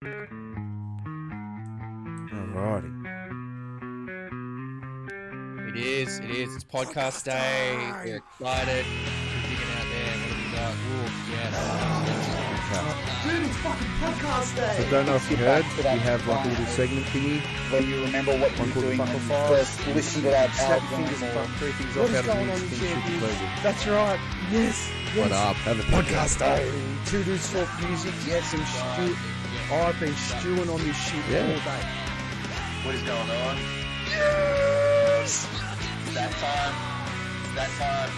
Alrighty. It is. It's podcast day. We're excited. We're digging out there. What have we got? Ooh, yeah. Dude, it's fucking podcast day! I don't know if you heard, we have like a little segment thingy. Where you remember what you were doing when you first listened to that Snap album. your fingers and fuck three things What off is out of going the on, things champions? super pleasure. That's right. Yes. What up? Have a podcast day. Two dudes talk music. Yes, and stew. I've been stewing on this shit all day. What is going on? Yes. It's that time. It's that time.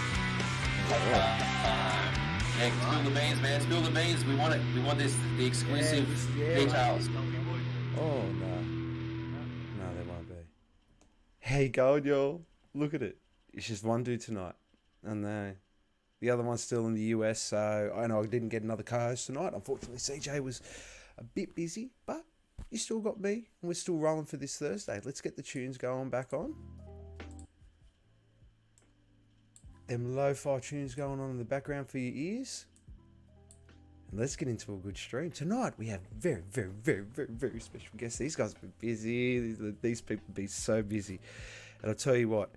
Yeah, spill the beans, man. Spill the beans. We want it. We want this. The exclusive details. Oh, no. No, there won't be. How you going, y'all? Look at it. It's just one dude tonight. And the other one's still in the US, so I know I didn't get another co-host tonight. Unfortunately, CJ was a bit busy, but you still got me, and we're still rolling for this Thursday. Let's get the tunes going back on. Them lo-fi tunes going on in the background for your ears. And let's get into a good stream. Tonight, we have very, very, very, very, very special guests. These guys have been busy. These people have been so busy. And I'll tell you what,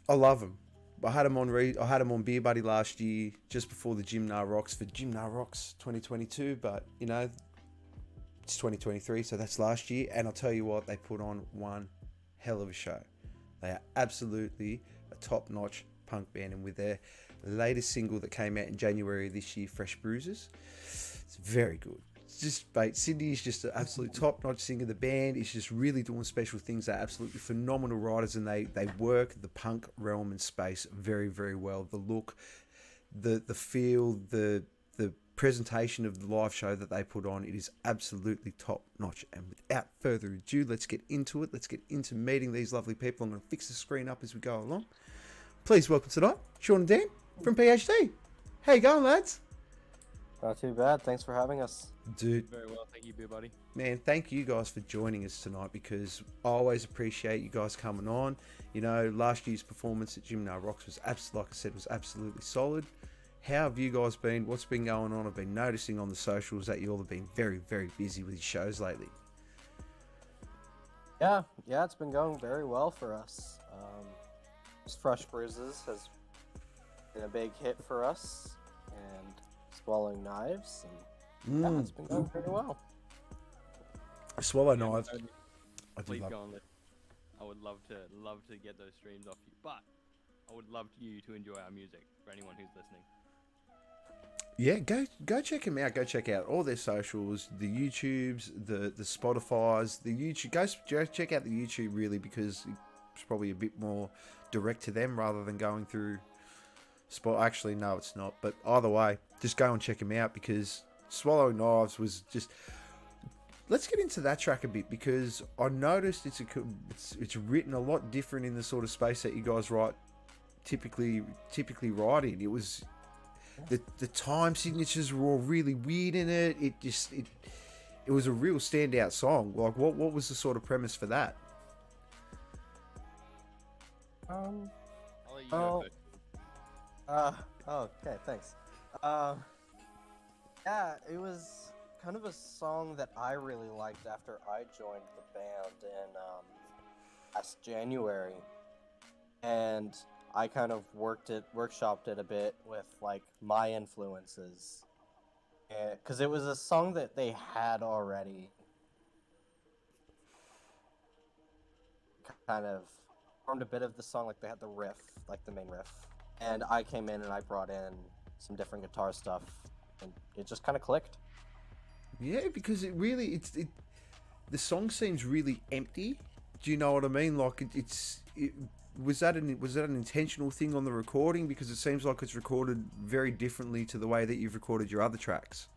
I love them. I had them on Beer Buddy last year, just before the Gymna Rocks for Gymna Rocks 2022. But you know, it's 2023, so that's last year. And I'll tell you what, they put on one hell of a show. They are absolutely a top-notch punk band, and with their latest single that came out in January of this year, Fresh Bruises, it's very good. It's just, mate, Sydney is just an absolute top-notch singer. The band is just really doing special things. They're absolutely phenomenal writers, and they work the punk realm and space very, very well. The look, the feel, the presentation of the live show that they put on, it is absolutely top-notch. And without further ado, let's get into it. Let's get into meeting these lovely people. I'm going to fix the screen up as we go along. Please welcome tonight, Sean and Dan from PhD. How you going, lads? Not too bad. Thanks for having us. Dude, Very well, thank you, beer buddy. man, thank you guys for joining us tonight, because I always appreciate you guys coming on. You know, last year's performance at Gymna Rocks was like I said, was absolutely solid. How have you guys been? What's been going on? I've been noticing on the socials that you all have been very, very busy with your shows lately. Yeah, it's been going very well for us. Just Fresh Bruises has been a big hit for us, and Swallowing Knives, and yeah, it's been going very well. Swallow Knives. Please go on. I would love to get those streams off you, but I would love you to enjoy our music for anyone who's listening. Yeah, go check them out. Go check out all their socials, the YouTubes, the Spotify's, the YouTube. Go check out the YouTube, really, because it's probably a bit more direct to them rather than going through Actually, no, it's not. But either way, just go and check them out, because Swallowing Knives was just. Let's get into that track a bit, because I noticed it's written a lot different in the sort of space that you guys typically write in. It was. The time signatures were all really weird in it. It was a real standout song. Like, what was the sort of premise for that? I'll let you go first. Okay, thanks. Yeah, it was kind of a song that I really liked after I joined the band in last January, and I kind of workshopped it a bit with like my influences, because it was a song that they had already kind of formed a bit of the song. Like they had the riff, like the main riff, and I came in and I brought in some different guitar stuff, and it just kind of clicked. Yeah, because the song seems really empty. Do you know what I mean? Like was that an intentional thing on the recording? Because it seems like it's recorded very differently to the way that you've recorded your other tracks.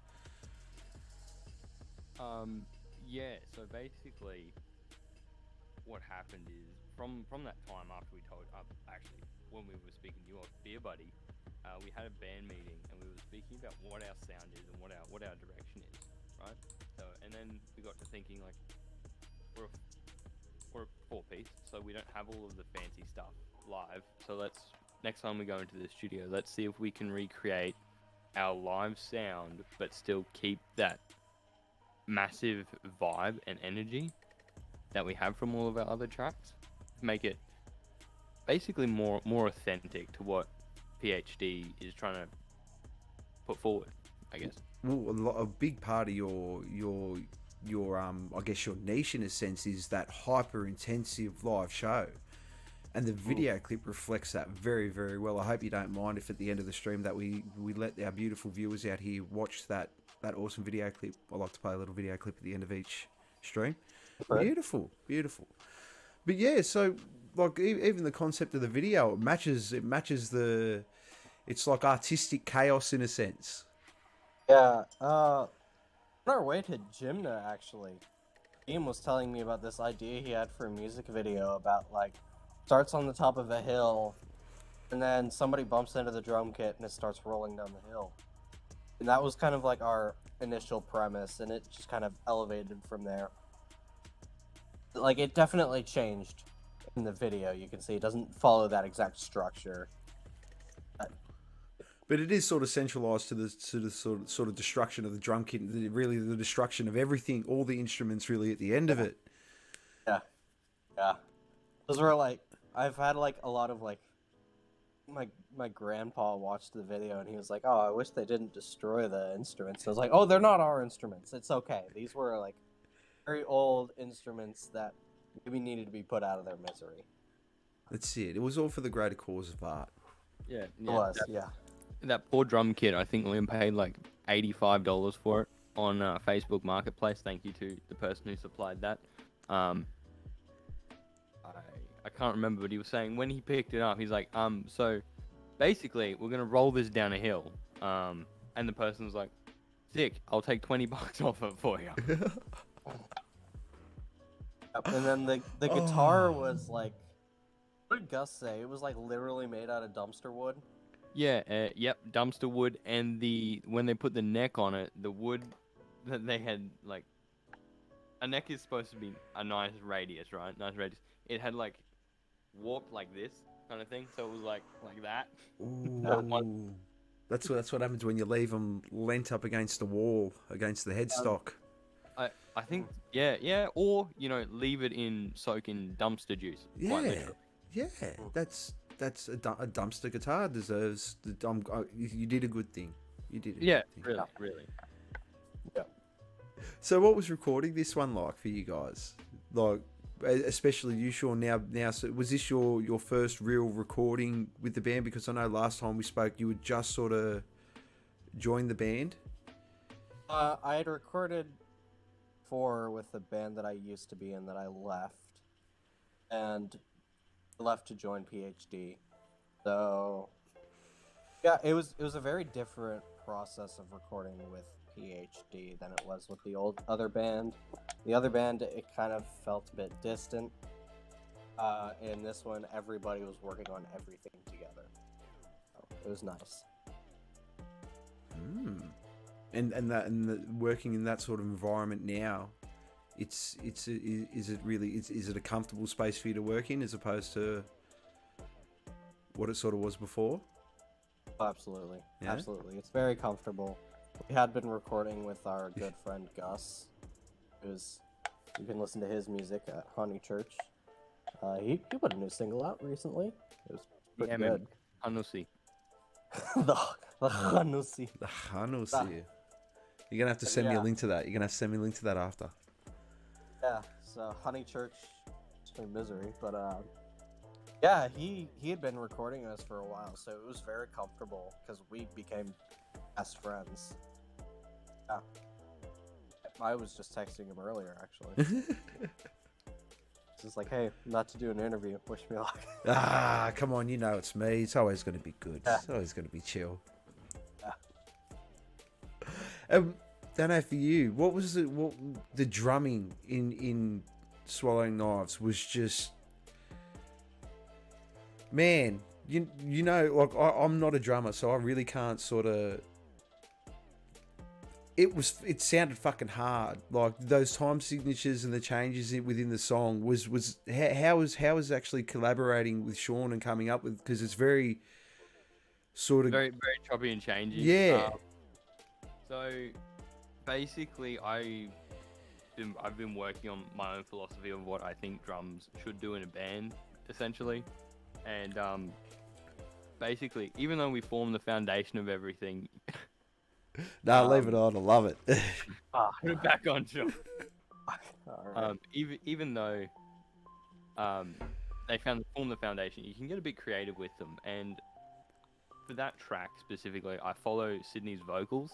Yeah. So basically, what happened is from that time after we told actually when we were speaking to you on Beer Buddy, we had a band meeting and we were speaking about what our sound is and what our direction is, right? So and then we got to thinking like we're a four-piece, so we don't have all of the fancy stuff live. So next time we go into the studio, let's see if we can recreate our live sound, but still keep that massive vibe and energy that we have from all of our other tracks. Make it basically more authentic to what PhD is trying to put forward, I guess. Well, a big part of your I guess your niche in a sense is that hyper intensive live show, and the video clip reflects that very, very well. I hope you don't mind if at the end of the stream that we let our beautiful viewers out here watch that awesome video clip. I like to play a little video clip at the end of each stream. Right. Beautiful. But yeah, so like even the concept of the video, it matches the, it's like artistic chaos in a sense. Yeah, on our way to Gymna, actually, Ian was telling me about this idea he had for a music video about, like, starts on the top of a hill, and then somebody bumps into the drum kit and it starts rolling down the hill. And that was kind of like our initial premise, and it just kind of elevated from there. Like, it definitely changed in the video. You can see it doesn't follow that exact structure. But it is sort of centralized to the sort of destruction of the drum kit, really the destruction of everything, all the instruments really at the end of it. Yeah. Those were like, I've had like a lot of like, my grandpa watched the video and he was like, oh, I wish they didn't destroy the instruments. I was like, oh, they're not our instruments. It's okay. These were like very old instruments that maybe needed to be put out of their misery. That's it. It was all for the greater cause of art. Yeah. It was, yeah. That poor drum kit, I think Liam paid like $85 for it on Facebook Marketplace. Thank you to the person who supplied that. I can't remember, but he was saying when he picked it up, he's like, so basically we're gonna roll this down a hill. And the person was like, sick, I'll take $20 off it for you. And then the guitar was like, what did Gus say? It was like literally made out of dumpster wood. Yeah, yep, dumpster wood, and when they put the neck on it, the wood that they had, like, a neck is supposed to be a nice radius, right? Nice radius. It had like warped like this kind of thing, so it was like that. Ooh. That's what happens when you leave them leant up against the wall, against the headstock. I think, yeah, or leave it soak in dumpster juice. Yeah, that's a dumpster guitar deserves you did a good thing. You did a good thing. Really. Yeah. So what was recording this one like for you guys? Like, especially you, Sean, now so was this your first real recording with the band? Because I know last time we spoke you had just sort of joined the band. I had recorded 4 with the band that I used to be in that I left. And left to join PhD. So yeah, it was a very different process of recording with PhD than it was with the other band. The other band, it kind of felt a bit distant. In this one, everybody was working on everything together. So it was nice. And working in that sort of environment now, is it a comfortable space for you to work in as opposed to what it sort of was before? Absolutely. Yeah? Absolutely. It's very comfortable. We had been recording with our good friend Gus, you can listen to his music at Honey Church. He put a new single out recently. It was pretty good. Hanusi. the Hanusi. The Hanusi. You're gonna have to send me a link to that. You're gonna have to send me a link to that after. Yeah, so Honey Church in misery, but yeah, he had been recording us for a while, so it was very comfortable because we became best friends. Yeah, I was just texting him earlier actually. Just like, hey, not to do an interview. Wish me luck. Come on, it's me. It's always going to be good. Yeah. It's always going to be chill. Yeah. Don't know for you. What was the drumming in Swallowing Knives was just, man. Like I'm not a drummer, so I really can't sort of. It sounded fucking hard. Like those time signatures and the changes within the song was how was actually collaborating with Sean and coming up with, because it's very sort of very very choppy and changing. Yeah. So basically, I've been working on my own philosophy of what I think drums should do in a band, essentially, and basically, even though we form the foundation of everything, Nah, leave it on. I love it. put it back on, Sean. Alright. Even though they form the foundation, you can get a bit creative with them, and for that track specifically, I follow Sydney's vocals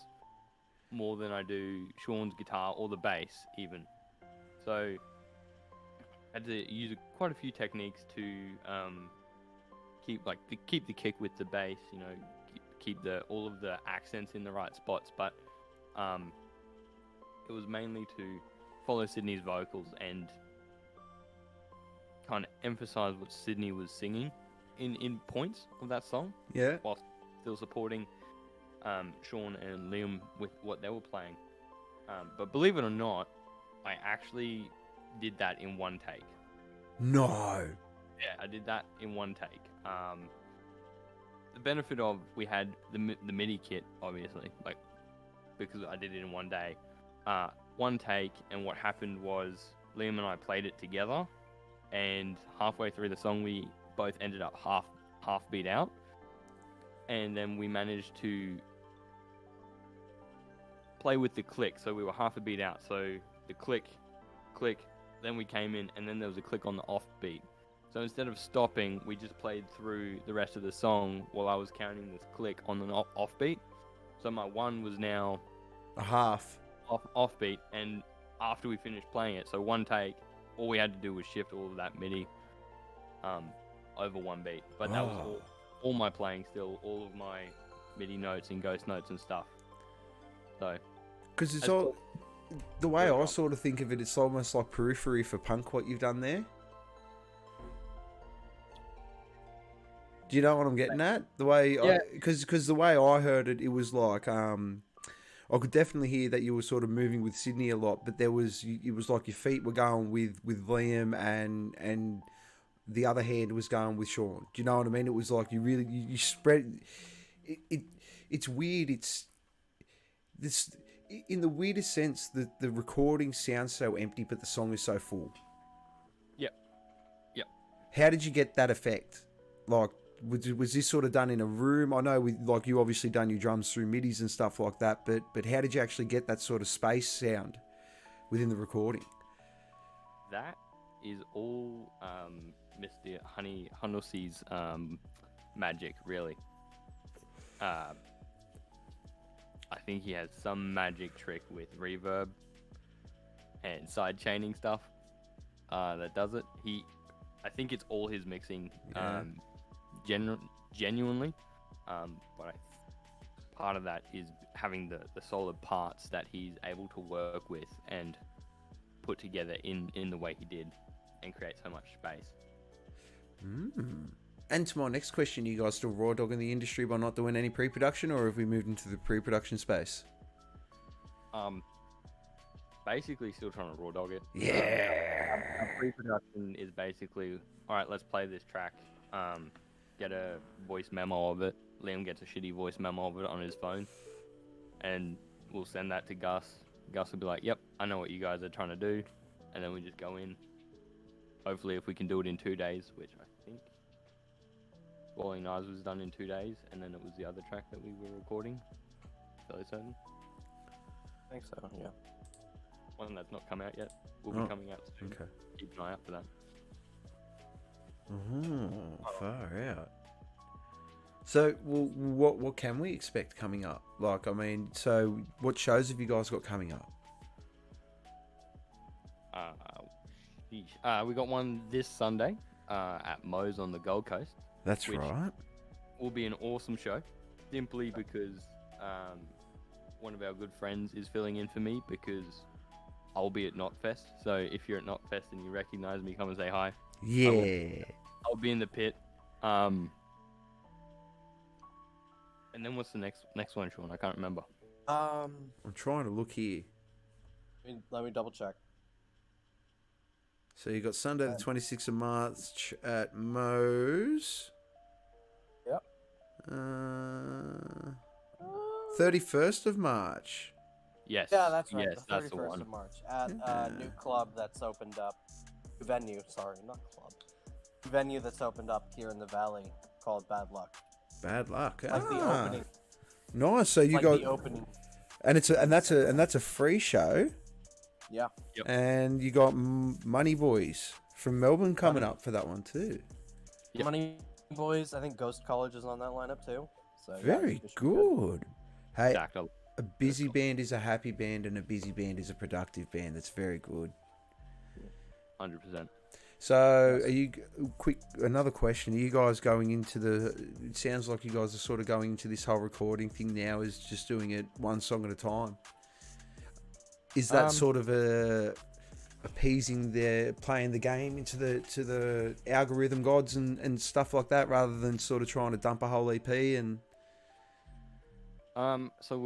more than I do Sean's guitar or the bass even. So I had to use quite a few techniques to keep the kick with the bass, you know, keep all of the accents in the right spots. But it was mainly to follow Sydney's vocals and kind of emphasize what Sydney was singing in points of that song, Yeah. while still supporting Sean and Liam with what they were playing. But believe it or not, I actually did that in one take. No. Yeah, I did that in one take. The benefit of we had the MIDI kit, obviously, like, because I did it in one day. One take, and what happened was Liam and I played it together, and halfway through the song we both ended up half beat out, and then we managed to play with the click, so we were half a beat out, so the click, then we came in, and then there was a click on the off beat. So instead of stopping, we just played through the rest of the song while I was counting this click on an off beat. So my one was now A half. off beat, and after we finished playing it, so one take, all we had to do was shift all of that MIDI over one beat. But that was all my playing still, all of my MIDI notes and ghost notes and stuff. So Because it's That's all... The way Yeah, I right. sort of think of it, it's almost like periphery for punk, what you've done there. Do you know what I'm getting at? The way... Yeah. Because the way I heard it, it was like... I could definitely hear that you were sort of moving with Sydney a lot, but it was like your feet were going with Liam and the other hand was going with Sean. Do you know what I mean? It was like you spread... It's weird. It's... This... In the weirdest sense, the recording sounds so empty, but the song is so full. Yep. How did you get that effect? Like, was this sort of done in a room? I know, like, you obviously done your drums through midis and stuff like that, but how did you actually get that sort of space sound within the recording? That is all Mr. Honey Hunnelsy's magic, really. I think he has some magic trick with reverb and side chaining stuff that does it. I think it's all his mixing, genuinely. But part of that is having the solid parts that he's able to work with and put together in the way he did, and create so much space. And to my next question, you guys still raw dogging the industry by not doing any pre-production, or have we moved into the pre-production space? Basically still trying to raw dog it. Yeah. Our pre-production is basically, all right, let's play this track, get a voice memo of it. Liam gets a shitty voice memo of it on his phone, and we'll send that to Gus. Gus will be like, yep, I know what you guys are trying to do, and then we just go in. Hopefully, if we can do it in 2 days, which I think Swallowing Knives was done in 2 days, and then it was the other track that we were recording. Fairly certain. I think so, yeah. One that's not come out yet. Will be coming out soon. Okay. Keep an eye out for that. Far out. So, well, what can we expect coming up? Like, I mean, so what shows have you guys got coming up? We got one this Sunday at Moe's on the Gold Coast. That's Which- right. Will be an awesome show, simply because one of our good friends is filling in for me because I'll be at Knotfest. So if you're at Knotfest and you recognize me, come and say hi. Yeah. I'll be in the pit. And then what's the next one, Sean? I can't remember. I'm trying to look here. Let me double check. So you got Sunday the 26th of March at Moe's. Yep. 31st of March. Yes. Yeah, that's right. Yes, the that's the 31st one. of March at a new club that's opened up. Venue, sorry, not club. Venue that's opened up here in the valley called Bad Luck. Bad luck. Like the opening. Nice. So you Like got the opening. and that's a free show. Yeah. Yep. And you got Money Boys from Melbourne coming Money. up for that one too. Yep. Money Boys. I think Ghost College is on that lineup too. So yeah, Very it should be good. good. Hey, Stacked up. a busy band is a happy band, and a busy band is a productive band. That's very good. 100%. So, are you another question? Are you guys going into it sounds like you guys are sort of going into this whole recording thing now, is just doing it one song at a time. Is that sort of appeasing playing the game into the algorithm gods and stuff like that, rather than sort of trying to dump a whole EP and? So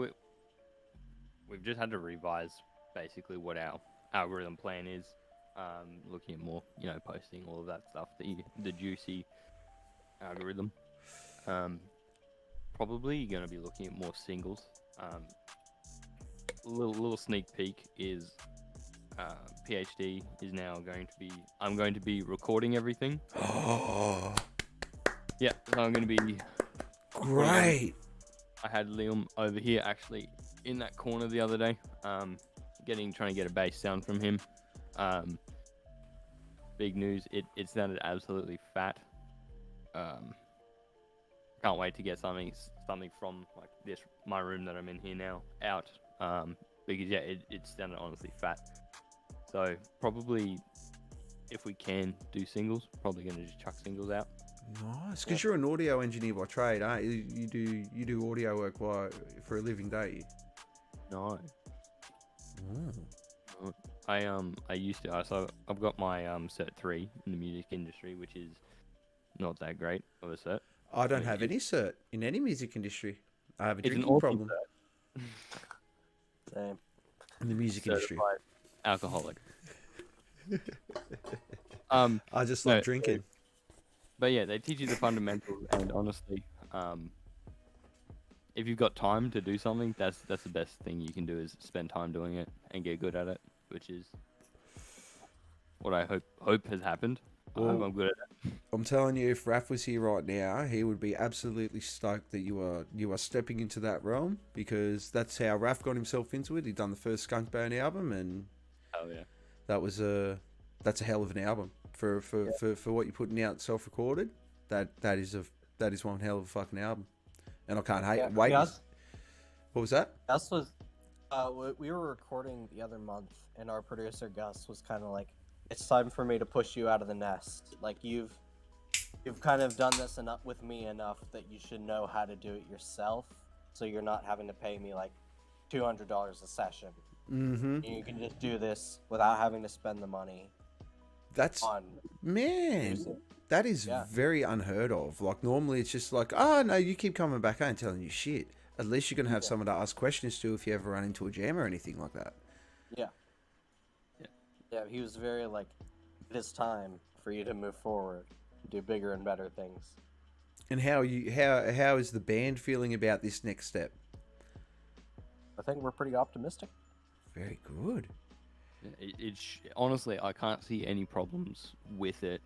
we've just had to revise basically what our algorithm plan is. Looking at more, posting all of that stuff, the juicy algorithm. Probably going to be looking at more singles. Little sneak peek is PhD is now I'm going to be recording everything. Oh, Yeah, so I'm going to be great. I had Liam over here actually in that corner the other day, trying to get a bass sound from him. Big news, it sounded absolutely fat. Can't wait to get something from like my room that I'm in here now out, because yeah, it sounded honestly fat. So probably if we can do singles, probably gonna just chuck singles out. Nice, because you're an audio engineer by trade, aren't you? You do audio work for a living, don't you? No. I used to. So I've got my Cert 3 in the music industry, which is not that great of a cert. I don't have any cert in any music industry. I have a It's an drinking awesome problem cert. Same. in the music industry. Certified alcoholic. I just love no, drinking. But yeah, they teach you the fundamentals, and honestly, if you've got time to do something, that's the best thing you can do, is spend time doing it and get good at it, which is what I hope has happened. I hope I'm good at it. I'm telling you, if Raph was here right now, he would be absolutely stoked that you are stepping into that realm, because that's how Raph got himself into it. He'd done the first Skunkbone album, and Oh yeah, that's a hell of an album for what you're putting out self-recorded. That is one hell of a fucking album, and I can't wait. Gus, What was that? Gus was, we were recording the other month, and our producer Gus was kind of like, "It's time for me to push you out of the nest. Like you've kind of done this enough with me enough that you should know how to do it yourself, so you're not having to pay me like $200 a session. Mm-hmm. You can just do this without having to spend the money." That's On man. music. That is Yeah. very unheard of. Like, normally it's just like, oh no, you keep coming back. I ain't telling you shit. At least you're gonna have someone to ask questions to if you ever run into a jam or anything like that. Yeah, he was very like, "It is time for you to move forward, do bigger and better things." And how is the band feeling about this next step? I think we're pretty optimistic. Very good. honestly, I can't see any problems with it.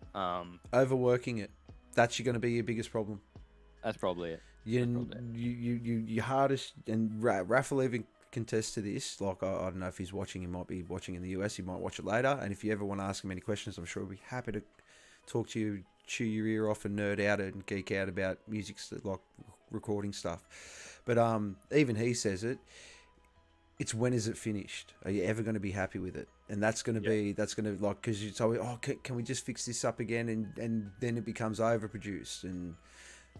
Overworking it. That's going to be your biggest problem. That's probably it. Your hardest, and Raph will even contest to this. Like, I don't know if he's watching. He might be watching in the US. He might watch it later. And if you ever want to ask him any questions, I'm sure he'll be happy to talk to you, chew your ear off, and nerd out and geek out about music, like recording stuff. But even he says it. It's when is it finished? Are you ever going to be happy with it? And that's going to like, because it's always, can we just fix this up again? And then it becomes overproduced, and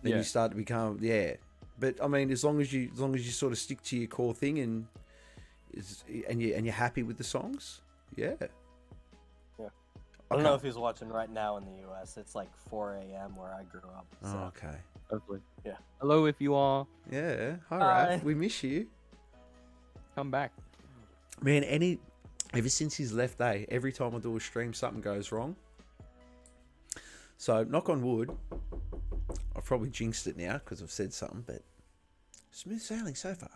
then you start to become, But I mean, as long as you sort of stick to your core thing and you're happy with the songs, I don't know if he's watching right now in the US. It's like 4 a.m. where I grew up. So. Oh, okay. Hopefully. Yeah. Hello, if you are. Yeah. Hi, Hi. Raph. We miss you. Come back. Man, ever since he's left, every time I do a stream, something goes wrong. So, knock on wood, I've probably jinxed it now because I've said something, but smooth sailing so far.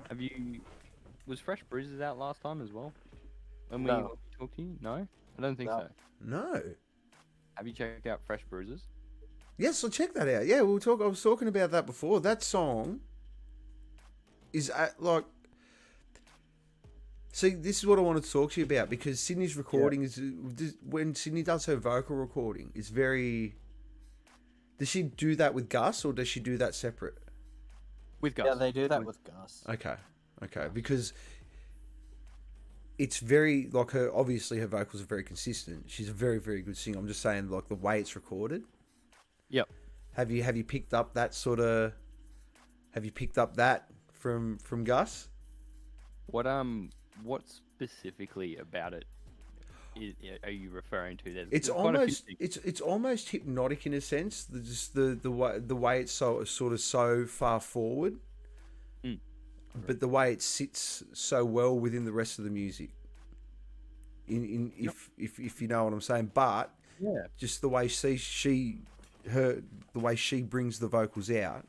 Have you? Was Fresh Bruises out last time as well? When we No. talked to you? No, I don't think No. so. No. Have you checked out Fresh Bruises? Yes, I'll check that out. Yeah, we'll talk. I was talking about that before. That song is like. See, this is what I wanted to talk to you about because Sydney's recording is when Sydney does her vocal recording. It's very. Does she do that with Gus or does she do that separate? With Gus. Yeah, they do that with Gus. Okay, because it's very like her. Obviously, her vocals are very consistent. She's a very, very good singer. I'm just saying, like the way it's recorded. Yep. Have you picked up that sort of? Have you picked up that from Gus? What specifically about it are you referring to? It's there's quite a few almost things. it's almost hypnotic in a sense. Just the way it's so far forward, but the way it sits so well within the rest of the music. If you know what I'm saying, but just the way the way she brings the vocals out,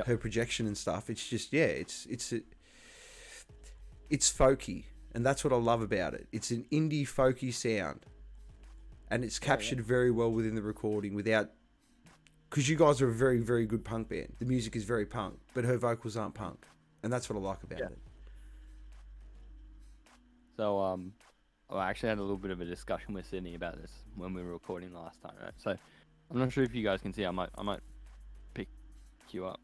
her projection and stuff. It's just it's folky, and that's what I love about it. It's an indie folky sound, and it's captured very well within the recording without. Because you guys are a very, very good punk band. The music is very punk, but her vocals aren't punk, and that's what I like about it. So I actually had a little bit of a discussion with Sydney about this when we were recording last time, right? So I'm not sure if you guys can see. I might pick you up.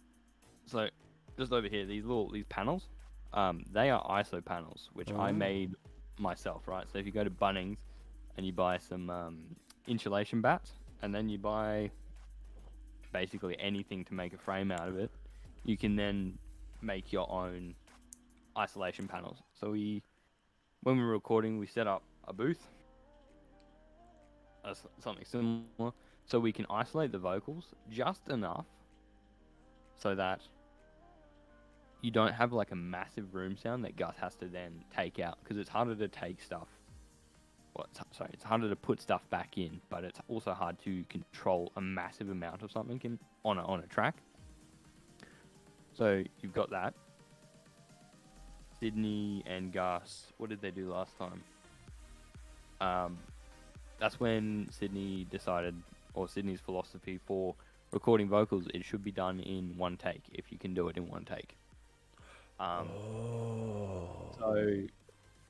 So just over here, these panels, they are ISO panels, which I made myself, right? So if you go to Bunnings and you buy some insulation bats, and then you buy basically anything to make a frame out of it, you can then make your own isolation panels. So when we were recording, we set up a booth, something similar, so we can isolate the vocals just enough so that you don't have like a massive room sound that Gus has to then take out, because it's harder to take stuff. It's harder to put stuff back in, but it's also hard to control a massive amount of something on a track. So you've got that. Sydney and Gus, what did they do last time? That's when Sydney decided, or Sydney's philosophy for recording vocals, it should be done in one take, if you can do it in one take. So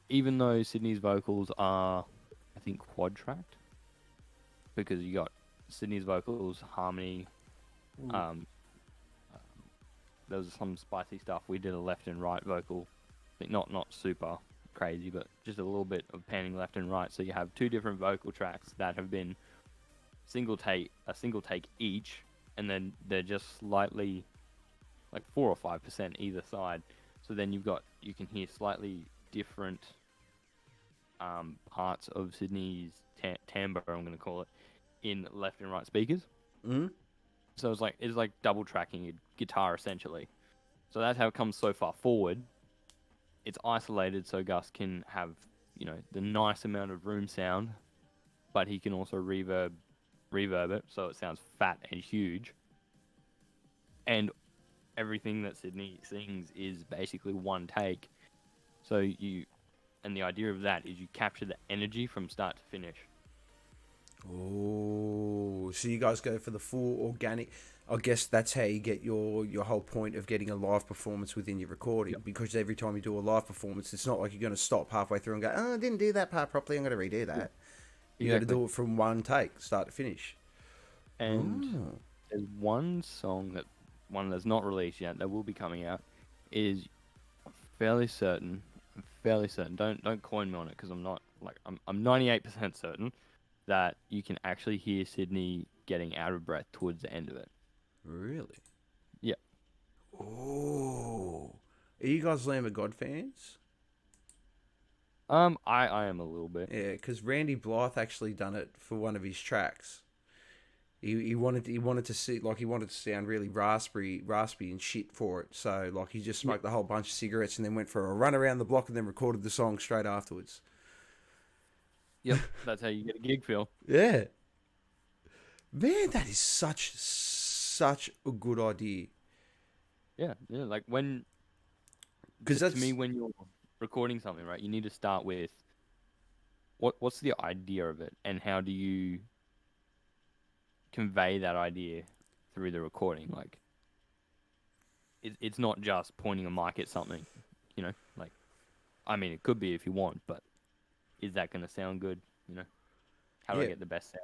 even though Sydney's vocals are, I think, quad tracked, because you got Sydney's vocals, harmony, there was some spicy stuff. We did a left and right vocal, I think not super crazy, but just a little bit of panning left and right. So you have two different vocal tracks that have been a single take each, and then they're just slightly like 4 or 5% either side. So then you can hear slightly different parts of Sydney's timbre, I'm going to call it, in left and right speakers. So it's like double tracking a guitar essentially. So that's how it comes so far forward. It's isolated so Gus can have, the nice amount of room sound, but he can also reverb it so it sounds fat and huge. And everything that Sydney sings is basically one take. So and the idea of that is you capture the energy from start to finish. Oh, so you guys go for the full organic. I guess that's how you get your whole point of getting a live performance within your recording. Yep. Because every time you do a live performance, it's not like you're going to stop halfway through and go, "Oh, I didn't do that part properly. I'm going to redo that." You got to do it from one take, start to finish. And there's one that's not released yet that will be coming out. Is fairly certain. Don't coin me on it, because I'm not I'm 98% certain that you can actually hear Sydney getting out of breath towards the end of it. Really? Yeah. Oh, are you guys Lamb of God fans? I am a little bit. Yeah, because Randy Blythe actually done it for one of his tracks. He wanted to sound really raspy and shit for it. So like he just smoked a whole bunch of cigarettes and then went for a run around the block and then recorded the song straight afterwards. Yep, that's how you get a gig feel. Yeah. Man, that is such a good idea. Yeah, like when because to that's me, when you're recording something, right, you need to start with what's the idea of it, and how do you convey that idea through the recording? Like, it's not just pointing a mic at something, you know. Like, I mean, it could be if you want, but is that going to sound good? You know, how do I Yeah. get the best sound?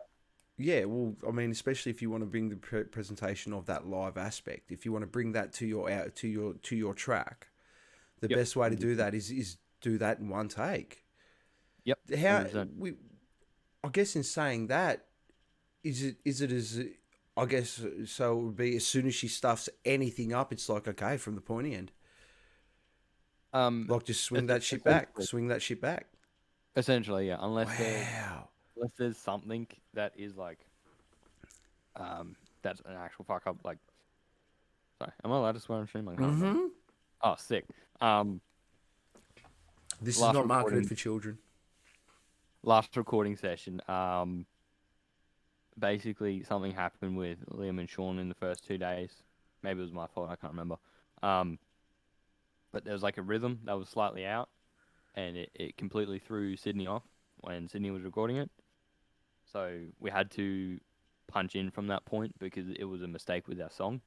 Yeah, well, I mean, especially if you want to bring the presentation of that live aspect, if you want to bring that to your track, the Yep. best way to do that is do that in one take. Yep. How 100%. I guess in saying that, is it as I guess so it would be as soon as she stuffs anything up, it's like okay from the pointy end, like just swing that shit back, swing that shit back. Essentially, yeah. Wow. Unless there's something that is like, that's an actual fuck up. Like, sorry, am I allowed to swear on stream? I can't remember. Oh, sick. This is Last not marketed recording- for children. Last recording session, basically something happened with Liam and Sean in the first 2 days. Maybe it was my fault. I can't remember. But there was like a rhythm that was slightly out, and it completely threw Sydney off when Sydney was recording it. So we had to punch in from that point because it was a mistake with our song.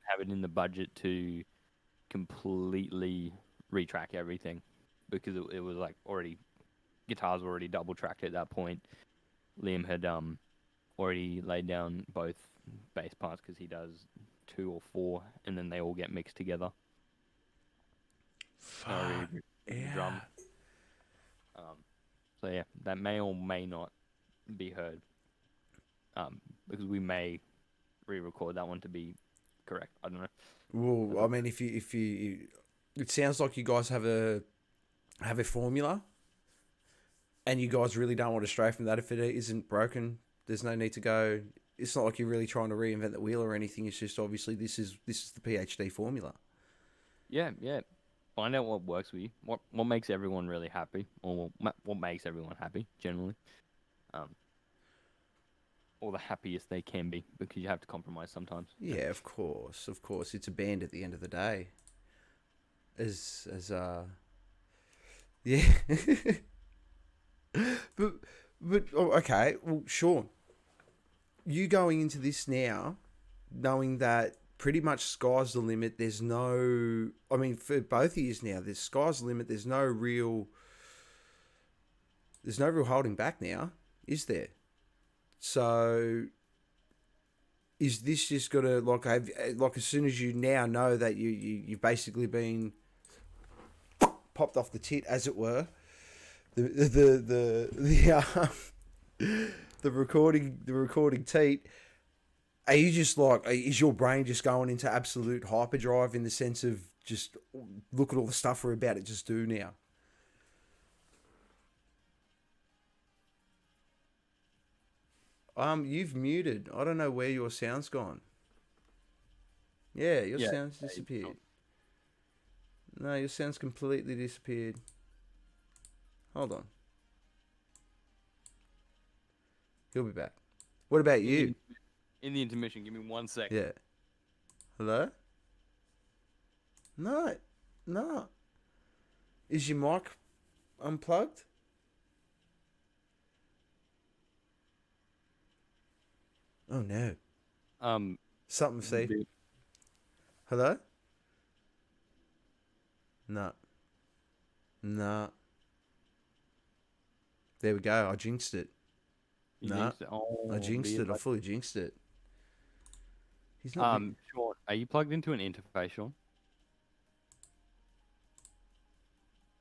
Have it in the budget to completely retrack everything because it was like already, guitars were already double tracked at that point. Liam had already laid down both bass parts because he does 2 or 4, and then they all get mixed together. Fuck. Yeah. Drum. So yeah, that may or may not be heard, because we may re-record that one to be correct. I don't know. Well, I mean, if you, it sounds like you guys have a formula, and you guys really don't want to stray from that. If it isn't broken, there's no need to go. It's not like you're really trying to reinvent the wheel or anything. It's just obviously this is the PhD formula. Yeah. Find out what works for you. What makes everyone really happy, or what makes everyone happy generally, or the happiest they can be, because you have to compromise sometimes. Yeah, of course. It's a band at the end of the day. Yeah. but okay, well, sure. You going into this now, knowing that pretty much sky's the limit. There's no, I mean, for both of you now, there's sky's the limit. There's no real holding back now, is there? So, is this just gonna like as soon as you now know that you've basically been popped off the tit, as it were, the recording teat. Are you just like, is your brain just going into absolute hyperdrive in the sense of just look at all the stuff we're about to just do now? You've muted. I don't know where your sound's gone. Yeah, your sound's disappeared. No, your sound's completely disappeared. Hold on. He'll be back. What about you? In the intermission, give me 1 second. Yeah. Hello? No. Is your mic unplugged? Oh no. Something, Steve. Hello? No. There we go. I jinxed it. I jinxed it. I fully jinxed it. He's not. Sean, are you plugged into an interface, Sean?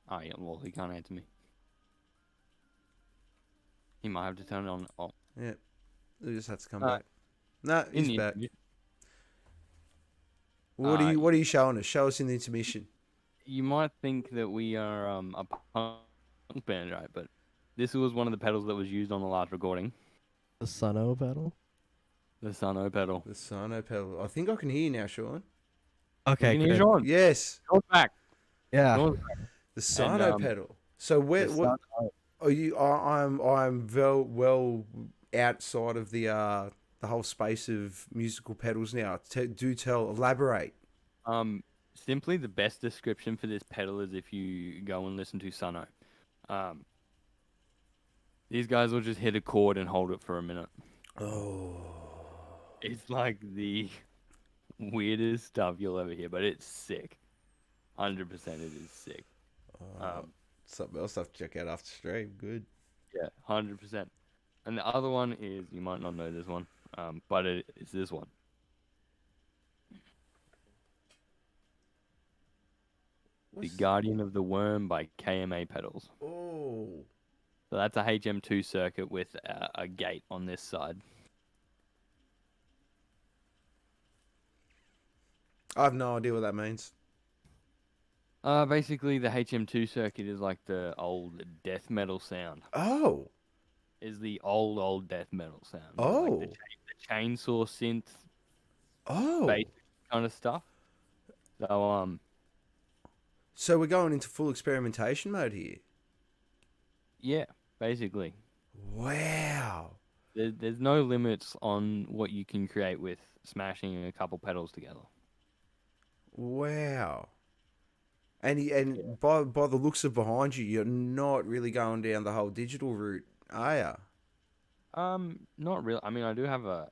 Oh yeah, well he can't answer me. He might have to turn it on. Oh. Yeah. We just have to come back. No, he's back. What are you showing us? Show us in the intermission. You might think that we are a punk band, right? But this was one of the pedals that was used on the last recording. The Sono pedal? The Sono pedal. The Sono pedal. I think I can hear you now, Sean. Okay, you can hear Sean? Yes. Sean's back. Yeah. Sean's back. The Sono pedal. So what are you? I'm well outside of the whole space of musical pedals now. Do tell, elaborate. simply the best description for this pedal is if you go and listen to Suno. These guys will just hit a chord and hold it for a minute. Oh. It's like the weirdest stuff you'll ever hear, but it's sick. 100% it is sick. Something else I have to check out after stream. Good. Yeah, 100%. And the other one is, you might not know this one, but it's this one. The Guardian of the Worm by KMA Pedals. Oh. So that's a HM2 circuit with a gate on this side. I have no idea what that means. Basically, the HM2 circuit is like the old death metal sound. Oh. Is the old death metal sound. Oh. Like the chainsaw synth. Oh. Bass kind of stuff. So So we're going into full experimentation mode here. yeah, basically. Wow. There's no limits on what you can create with smashing a couple pedals together. Wow. And by the looks of behind you, you're not really going down the whole digital route, are you? Not really. I mean, I do have a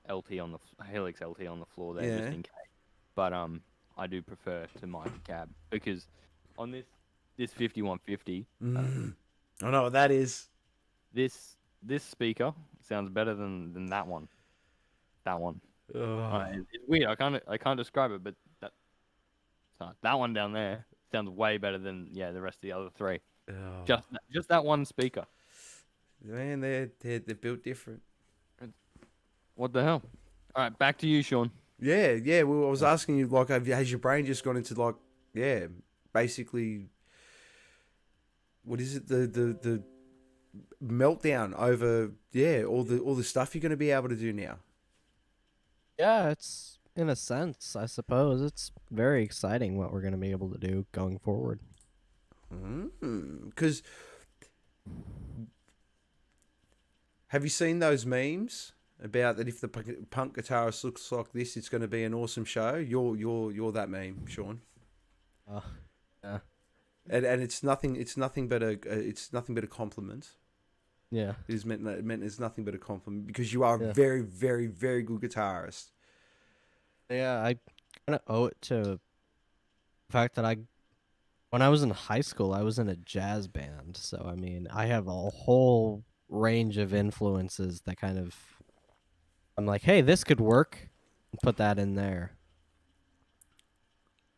LT on the Helix LT on the floor there just in case. But I do prefer to mic a cab because on this 5150, I know what that is. this speaker sounds better than that one. That one. It's weird. I can't describe it, but that one down there sounds way better than the rest of the other three. Just that one speaker. Man, they're built different. What the hell? All right, back to you, Sean. Yeah. Well, I was asking you, like, has your brain just gone into, like, basically, what is it? The meltdown over, all the stuff you're going to be able to do now. Yeah, it's in a sense, I suppose. It's very exciting what we're going to be able to do going forward. Because have you seen those memes about that if the punk guitarist looks like this, it's going to be an awesome show? You're that meme, Sean. Yeah. And it's nothing but a compliment. Yeah. It is meant as nothing but a compliment because you are a very, very, very good guitarist. Yeah, I kind of owe it to the fact that when I was in high school, I was in a jazz band. So, I mean, I have a whole range of influences that kind of, I'm like, hey, this could work. And put that in there.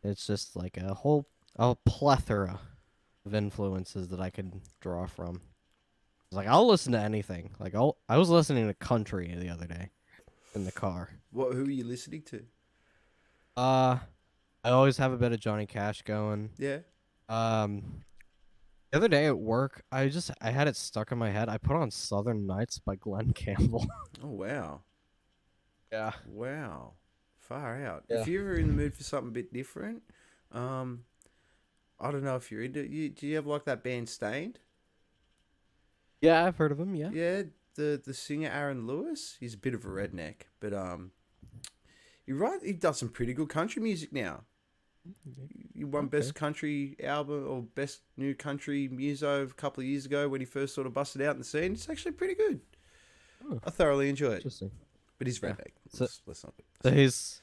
It's just like a plethora of influences that I could draw from. It's like, I'll listen to anything. Like, I was listening to country the other day in the car. Who are you listening to? I always have a bit of Johnny Cash going. Yeah. The other day at work, I had it stuck in my head. I put on Southern Nights by Glenn Campbell. Oh, wow. Yeah. Wow. Far out. Yeah. If you're ever in the mood for something a bit different, I don't know if you're into it. Do you have like that band Stained? Yeah, I've heard of him, yeah. Yeah, the singer Aaron Lewis. He's a bit of a redneck, but he does some pretty good country music now. He won Best Country Album or Best New Country Muso a couple of years ago when he first sort of busted out in the scene. It's actually pretty good. Oh, I thoroughly enjoy it. interesting. But he's redneck. So- Let's not. So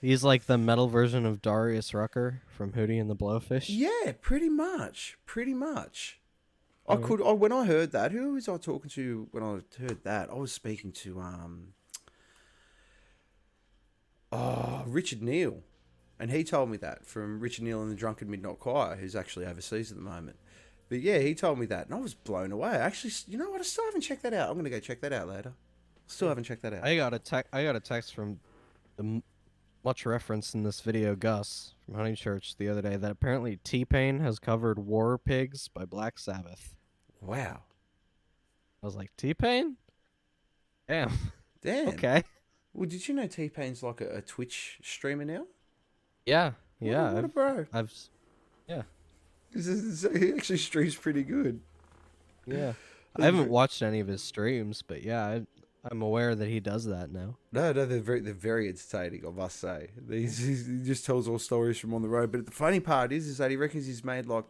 he's like the metal version of Darius Rucker from Hootie and the Blowfish. Yeah, pretty much. Oh. When I heard that, who was I talking to when I heard that? I was speaking to Richard Neal, and he told me that from Richard Neal and the Drunken Midnight Choir, who's actually overseas at the moment. But yeah, he told me that, and I was blown away. Actually, you know what? I still haven't checked that out. I'm gonna go check that out later. Still haven't checked that out. I got a text from the much referenced in this video Gus from Honeychurch the other day that apparently T-Pain has covered War Pigs by Black Sabbath. Wow. I was like, T-Pain? Damn. Okay. Well, did you know T-Pain's like a Twitch streamer now? Yeah. What a bro. Yeah. He actually streams pretty good. Yeah. I haven't watched any of his streams, but yeah, I'm aware that he does that now. No, they're very entertaining, I must say. He just tells all stories from on the road. But the funny part is that he reckons he's made like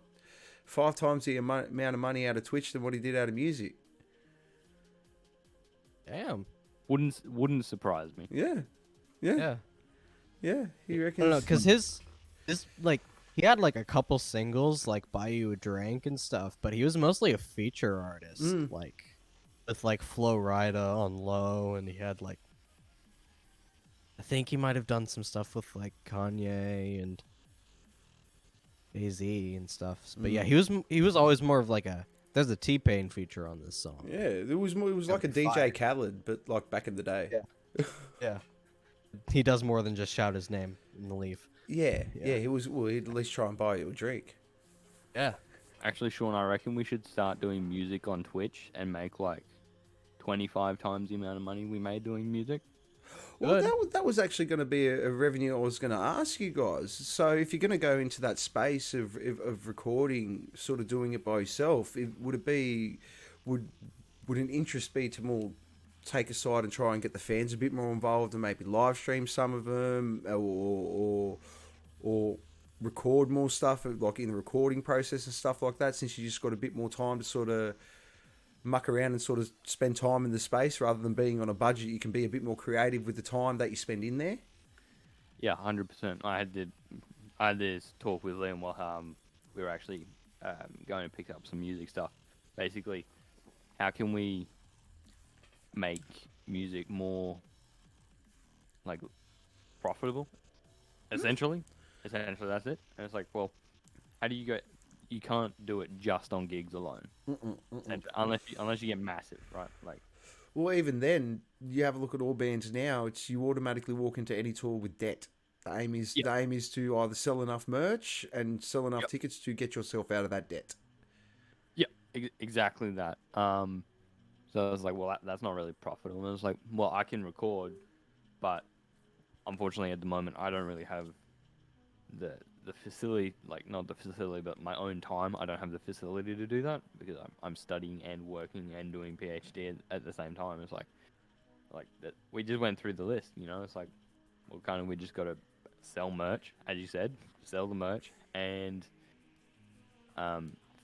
5 times the amount of money out of Twitch than what he did out of music. Damn. Wouldn't surprise me. Yeah. He reckons. I don't know, because his like he had like a couple singles like "Buy You a Drink" and stuff, but he was mostly a feature artist, like with like Flo Rida on Low, and he had like I think he might have done some stuff with like Kanye and Jay-Z and stuff. But yeah, he was always more of like a there's a T-Pain feature on this song. Yeah, it was like a DJ Khaled, but like back in the day. Yeah. He does more than just shout his name in the leaf. Yeah. He was. Well, he'd at least try and buy you a drink. Yeah. Actually, Sean, I reckon we should start doing music on Twitch and make like 25 times the amount of money we made doing music. Well, that was actually going to be a revenue I was going to ask you guys. So if you're going to go into that space of recording, sort of doing it by yourself, would an interest be to more take a side and try and get the fans a bit more involved and maybe live stream some of them or record more stuff like in the recording process and stuff like that, since you just got a bit more time to sort of muck around and sort of spend time in the space rather than being on a budget? You can be a bit more creative with the time that you spend in there. Yeah, 100%. I had this talk with Liam while we were actually going to pick up some music stuff. Basically, how can we make music more like profitable? Essentially, that's it. And it's like, well, how do you go? You can't do it just on gigs alone, and unless you get massive, right? Like, well, even then, you have a look at all bands now. It's you automatically walk into any tour with debt. The aim is to either sell enough merch and sell enough tickets to get yourself out of that debt. Yeah, exactly that. So I was like, well, that's not really profitable. And I was like, well, I can record, but unfortunately at the moment I don't really have the facility, like not the facility, but my own time. I don't have the facility to do that because I'm studying and working and doing PhD at the same time. It's like that. We just went through the list, you know. It's like, well, kind of we just got to sell merch, as you said, sell the merch and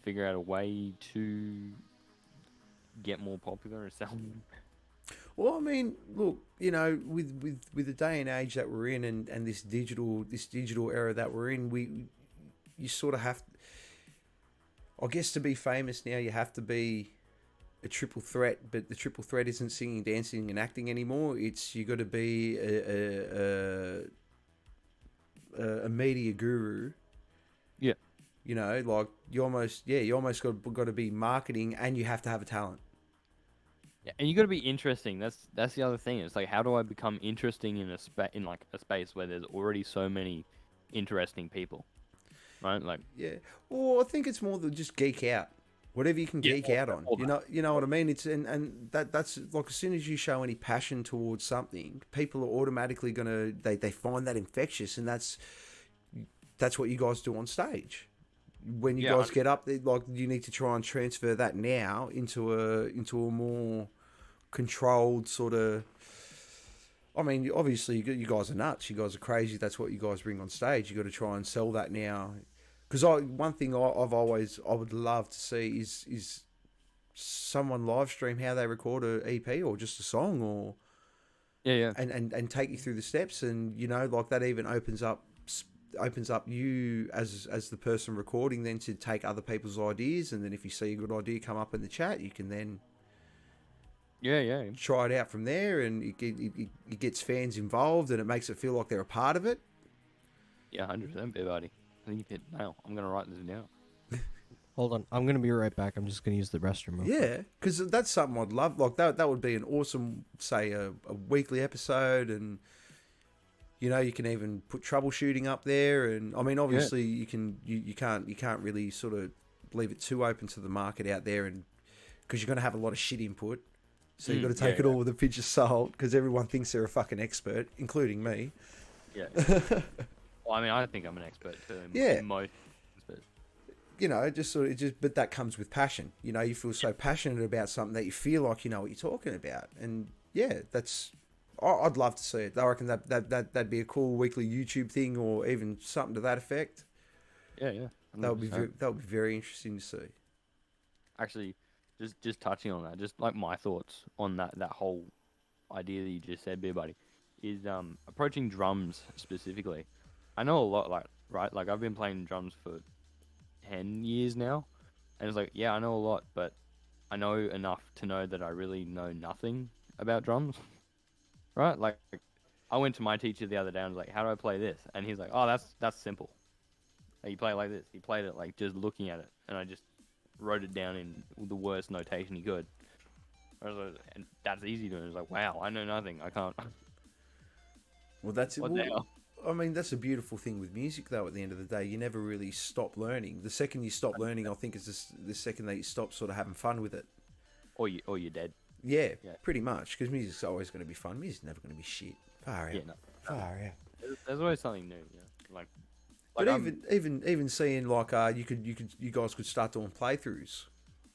figure out a way to get more popular and sell them. Well, I mean, look, you know, with the day and age that we're in, and this digital era that we're in, you sort of have, I guess, to be famous now, you have to be a triple threat. But the triple threat isn't singing, dancing, and acting anymore. It's you got to be a media guru. Yeah. You know, like you almost got to be marketing, and you have to have a talent. Yeah, and you got to be interesting. That's the other thing. It's like, how do I become interesting in a space where there's already so many interesting people, right? Like, yeah. Well, I think it's more than just geek out. Whatever you can geek out on, you know what I mean. It's and that's like as soon as you show any passion towards something, people are automatically gonna they find that infectious, and that's what you guys do on stage. When you guys get up, like you need to try and transfer that now into a more controlled sort of. I mean, obviously you guys are nuts. You guys are crazy. That's what you guys bring on stage. You got to try and sell that now. Because one thing I would love to see is someone live stream how they record a EP or just a song or and take you through the steps, and you know, like that even opens up you as the person recording then to take other people's ideas, and then if you see a good idea come up in the chat, you can then try it out from there, and it gets fans involved, and it makes it feel like they're a part of it. 100%, buddy. I think you hit nail. I'm gonna write this down. Hold on, I'm gonna be right back. I'm just gonna use the restroom. Yeah, because that's something I'd love. Like that would be an awesome, say, a weekly episode, and you know, you can even put troubleshooting up there, and I mean, obviously, you can't really sort of leave it too open to the market out there, and because you're going to have a lot of shit input, so you've got to take it all with a pinch of salt, because everyone thinks they're a fucking expert, including me. Yeah. Well, I mean, I think I'm an expert too. In most, but you know, but that comes with passion. You know, you feel so passionate about something that you feel like you know what you're talking about, and yeah, I'd love to see it. I reckon that'd be a cool weekly YouTube thing, or even something to that effect. Yeah. That would be 100%. that would be very interesting to see. Actually, just touching on that, just like my thoughts on that whole idea that you just said, Beer Buddy, is approaching drums specifically. I know a lot, like, right, like I've been playing drums for 10 years now, and it's like, yeah, I know a lot, but I know enough to know that I really know nothing about drums, right? Like, I went to my teacher the other day and was like, how do I play this? And he's like, oh, that's simple. Like, you play it like this. He played it like just looking at it, and I just wrote it down in the worst notation he could. I was like, and that's easy to do. I was like, wow, I know nothing. I can't. Well, that's it. What the hell? I mean, that's a beautiful thing with music, though. At the end of the day, you never really stop learning. The second you stop learning, I think, is the second that you stop sort of having fun with it. Or you're dead. Yeah, Yeah. pretty much. Because music's always going to be fun. Music's never going to be shit. Far out. Yeah, no. Far out. There's always something new. Yeah, like But I'm- even seeing like you guys could start doing playthroughs.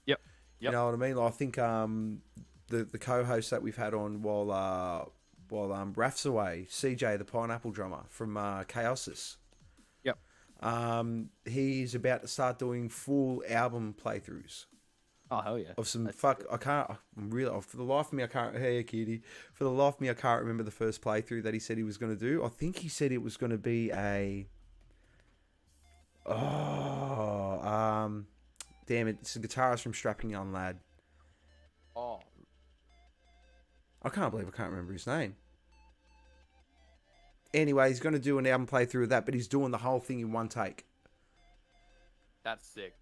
Yep. You know what I mean? Like, I think the co-host that we've had on while Raf's away, CJ the Pineapple drummer from Chaosis. Yep. He's about to start doing full album playthroughs Oh hell yeah. of some for the life of me I can't. Hey kitty, for the life of me I can't remember the first playthrough that he said he was going to do. I think he said it was going to be a. Damn it! It's a guitarist from Strapping Young Lad. Oh, I can't believe I can't remember his name. Anyway, he's going to do an album playthrough of that, but he's doing the whole thing in one take. that's sick.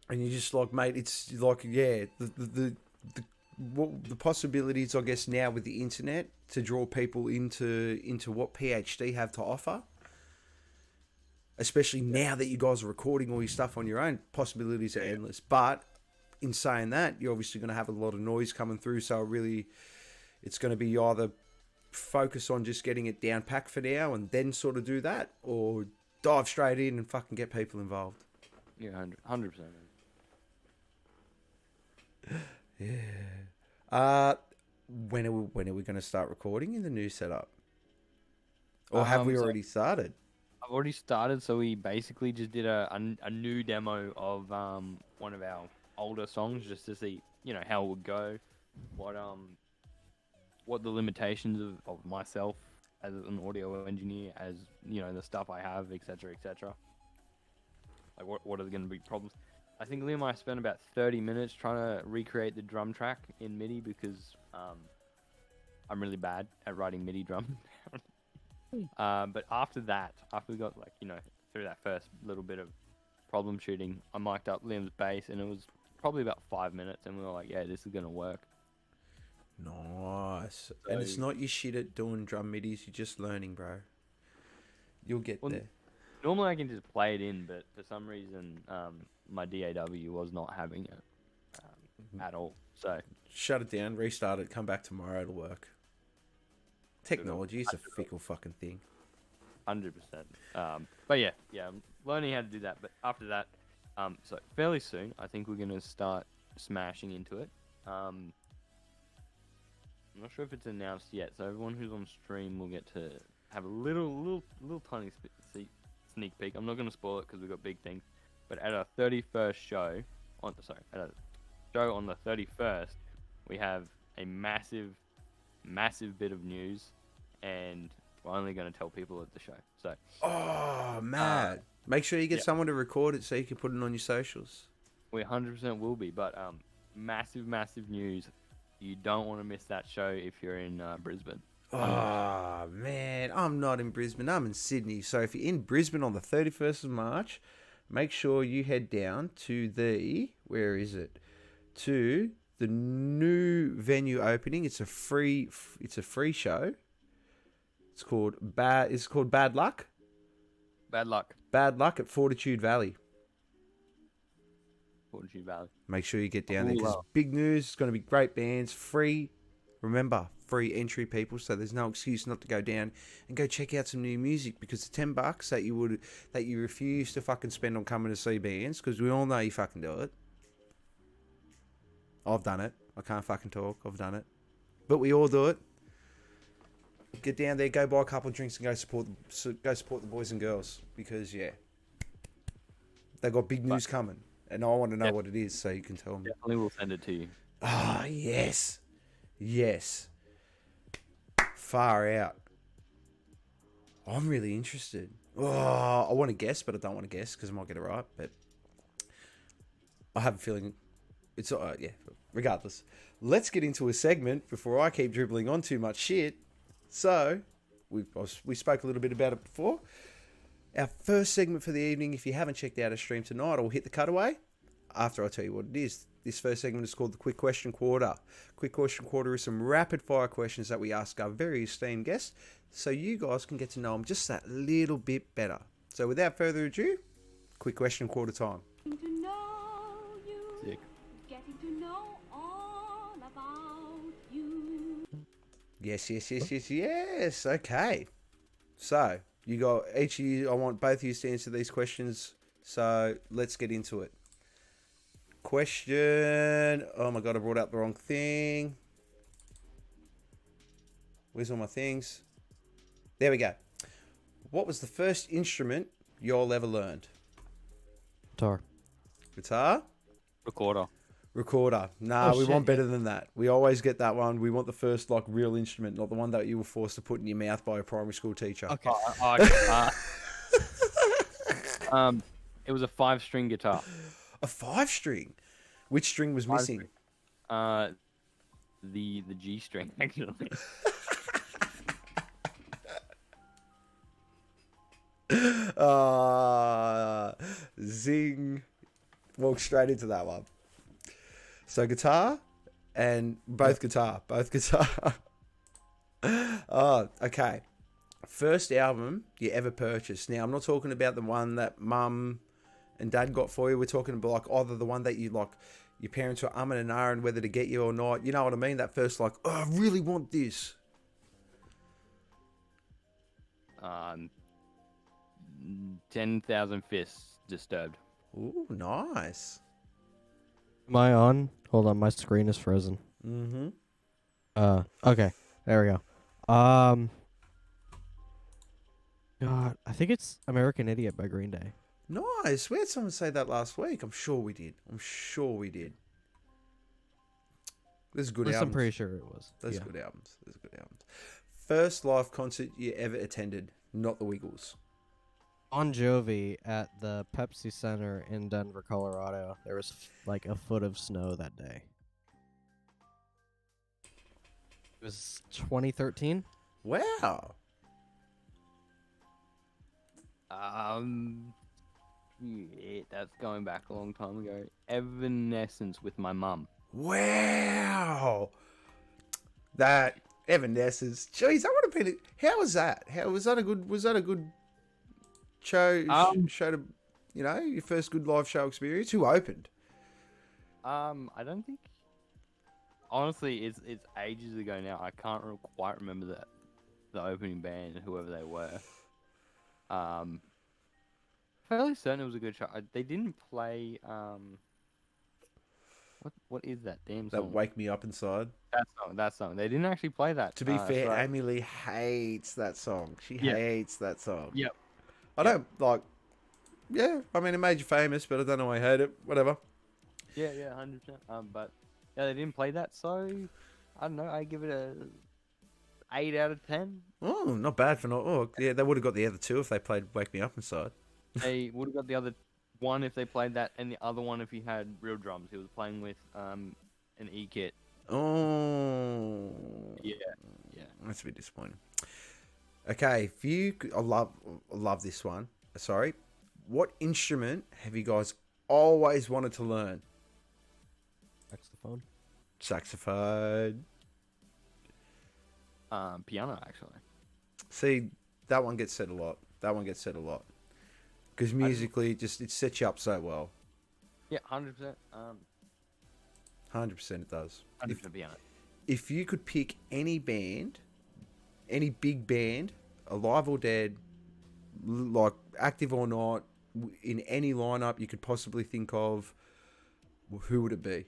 And you're just like, mate, it's like, yeah, the possibilities, I guess, now with the internet to draw people into what PhD have to offer. Especially now that you guys are recording all your stuff on your own, possibilities are endless. But in saying that, you're obviously going to have a lot of noise coming through. So it's going to be either focus on just getting it down packed for now and then sort of do that, or dive straight in and fucking get people involved. Yeah, 100%. Yeah. When are we going to start recording in the new setup? Or have we so- already started? I've already started, so we basically just did a new demo of one of our older songs just to see, how it would go, what the limitations of myself as an audio engineer, as the stuff I have, etc., etc. Like what are going to be problems? I think Liam and I spent about 30 minutes trying to recreate the drum track in MIDI because I'm really bad at writing MIDI drum. But after we got through that first little bit of problem shooting, I mic'd up Liam's bass, and it was probably about 5 minutes, and we were like, yeah, this is gonna work. Nice. And it's not your shit at doing drum midis, you're just learning, bro. You'll get there. Normally I can just play it in, but for some reason my DAW was not having it at all. So Shut it down, restart it, come back tomorrow, it'll work. Technology is a fickle fucking thing. 100%. But yeah, I'm learning how to do that. But after that, so fairly soon, I think we're gonna start smashing into it. I'm not sure if it's announced yet, so everyone who's on stream will get to have a little tiny sneak peek. I'm not gonna spoil it because we've got big things. But at our 31st show, at a show on the 31st, we have a massive bit of news, and we're only going to tell people at the show. So, Oh, mad. Make sure you get someone to record it so you can put it on your socials. we 100% will be, but massive news. You don't want to miss that show if you're in Brisbane. Oh, man. I'm not in Brisbane. I'm in Sydney. So if you're in Brisbane on the 31st of March, make sure you head down to where is it? To the new venue opening. It's a free show. It's called Bad Luck. Bad luck, Bad Luck at Fortitude Valley. Fortitude Valley. Make sure you get down there Ooh, because wow. big news. It's going to be great bands. Free. Remember, free entry, people. So there's no excuse not to go down and go check out some new music, because the $10 that you refuse to fucking spend on coming to see bands, because we all know you fucking do it. I've done it. I can't fucking talk. I've done it. but we all do it. Get down there, go buy a couple of drinks, and go support the boys and girls because they got big news coming, and I want to know what it is, so you can tell them. Definitely, will send it to you. Ah, yes, far out. I'm really interested. Oh, I want to guess, but I don't want to guess because I might get it right. But I have a feeling it's regardless, let's get into a segment before I keep dribbling on too much shit. So, we spoke a little bit about it before. Our first segment for the evening, if you haven't checked out our stream tonight, I'll hit the cutaway after I tell you what it is. This first segment is called the Quick Question Quarter. Quick Question Quarter is some rapid fire questions that we ask our very esteemed guests, so you guys can get to know them just that little bit better. So without further ado, Quick Question Quarter time. Getting to know you. Sick. Getting to know all about you. Yes. Okay. So, you got each of you, I want both of you to answer these questions. So, let's get into it. Question. Oh my god, I brought up the wrong thing. Where's all my things? There we go. What was the first instrument y'all ever learned? Guitar. Guitar? Recorder. Nah, we want better than that. We always get that one. We want the first real instrument, not the one that you were forced to put in your mouth by a primary school teacher. Okay. It was a 5-string guitar. A 5-string? Which string was missing? The G string, actually. Zing. Walk straight into that one. So guitar and both guitar. Oh, okay. First album you ever purchased. Now, I'm not talking about the one that mum and dad got for you. We're talking about either the one that you your parents were umming and ahhing whether to get you or not. You know what I mean? That first oh, I really want this. 10,000 Fists, Disturbed. Ooh, nice. Am I on? Hold on, my screen is frozen. Mm-hmm. Okay. There we go. God, I think it's American Idiot by Green Day. Nice. We had someone say that last week. I'm sure we did. There's good albums. I'm pretty sure it was. There's good albums. First live concert you ever attended, not the Wiggles. Bon Jovi at the Pepsi Center in Denver, Colorado. There was a foot of snow that day. It was 2013. Wow. Yeah, that's going back a long time ago. Evanescence with my mum. Wow. That Evanescence. Jeez, that would have been. How was that? Was that a good show? Show to, your first good live show experience. Who opened? I don't think. Honestly, it's ages ago now. I can't quite remember the opening band, whoever they were. Fairly certain it was a good show. They didn't play. What is that damn song? That Wake Me Up Inside. That song. They didn't actually play that. To be fair, Amy Lee hates that song. She hates that song. Yep. I don't like. Yeah, I mean, it made you famous, but I don't know why I hate it. Whatever. Yeah, 100%. But yeah, they didn't play that, so I don't know. I give it a 8 out of 10. Oh, not bad for not. Oh, yeah, they would have got the other two if they played Wake Me Up Inside. They would have got the other one if they played that, and the other one if he had real drums. He was playing with an E-kit. Oh. Yeah. That's a bit disappointing. Okay, if you could, I love this one. Sorry. What instrument have you guys always wanted to learn? Saxophone. Piano, actually. See, that one gets said a lot. Because musically, it sets you up so well. Yeah, 100%. 100% it does. 100% piano. If you could pick any band, any big band, alive or dead, like active or not, in any lineup you could possibly think of, who would it be?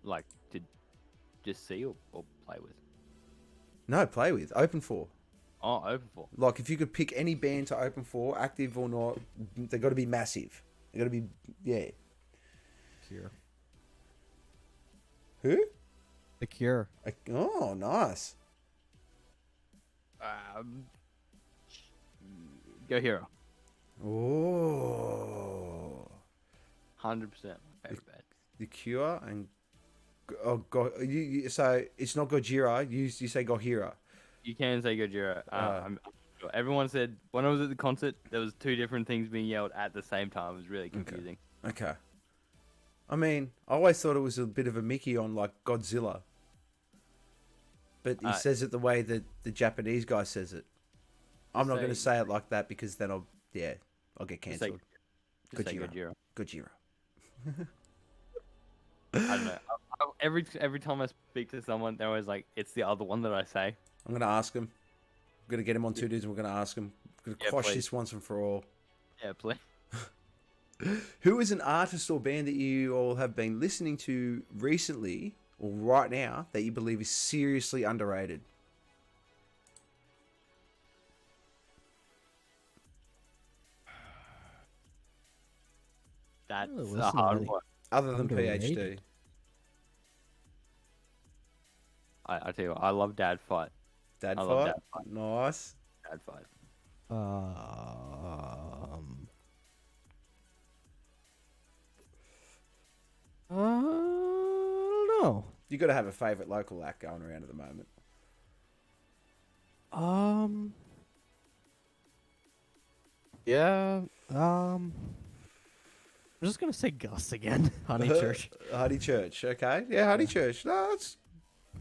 Like to just see or play with? No, play with. Open for. Oh, open for. Like, if you could pick any band to open for, active or not, they got to be massive. They got to be, yeah. Cure. Who? The Cure. Oh, nice. Go Hero. Oh. 100% my favorite band. The Cure and so it's not Gojira. You say Gojira. You can say Gojira. Everyone said when I was at the concert, there was two different things being yelled at the same time. It was really confusing. Okay. I mean, I always thought it was a bit of a Mickey on like Godzilla, but he says it the way that the Japanese guy says it. I'm not going to say it like that because then I'll get cancelled. Just say Gojira. Gojira. I don't know. Every time I speak to someone, they're always like, "It's the other one that I say." I'm going to ask him. I'm going to get him on 2 dudes and we're going to ask him. We're going to quash this once and for all. Yeah, please. Who is an artist or band that you all have been listening to recently or right now that you believe is seriously underrated? That's Oh, a listen, hard buddy. one. Other than Underrated. PhD. I tell you what, I love Dad Fight. Dad I love fight. Dad Fight. Nice. Dad Fight. I don't know. You got to have a favourite local act going around at the moment. Yeah. I'm just gonna say Gus again. Honey Church. Honey Church. Okay. Yeah, Honey Church. No, that's...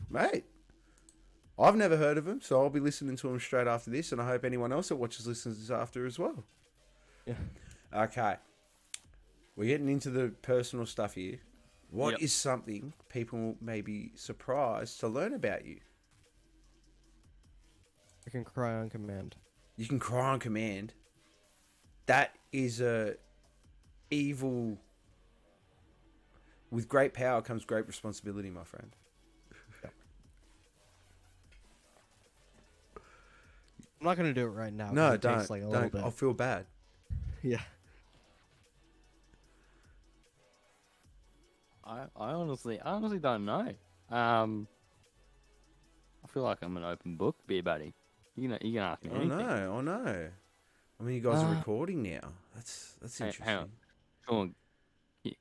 Mate. I've never heard of him, so I'll be listening to him straight after this, and I hope anyone else that watches listens after as well. Yeah. Okay. We're getting into the personal stuff here. What is something people may be surprised to learn about you? I can cry on command. You can cry on command. That is a evil... With great power comes great responsibility, my friend. I'm not gonna do it right now. 'cause No, it takes, don't. like, a little Don't. bit. I'll feel bad. Yeah. I honestly don't know. I feel like I'm an open book, beer buddy. You can ask me anything. I know. I mean, you guys are recording now. That's interesting. Hang on. Sean,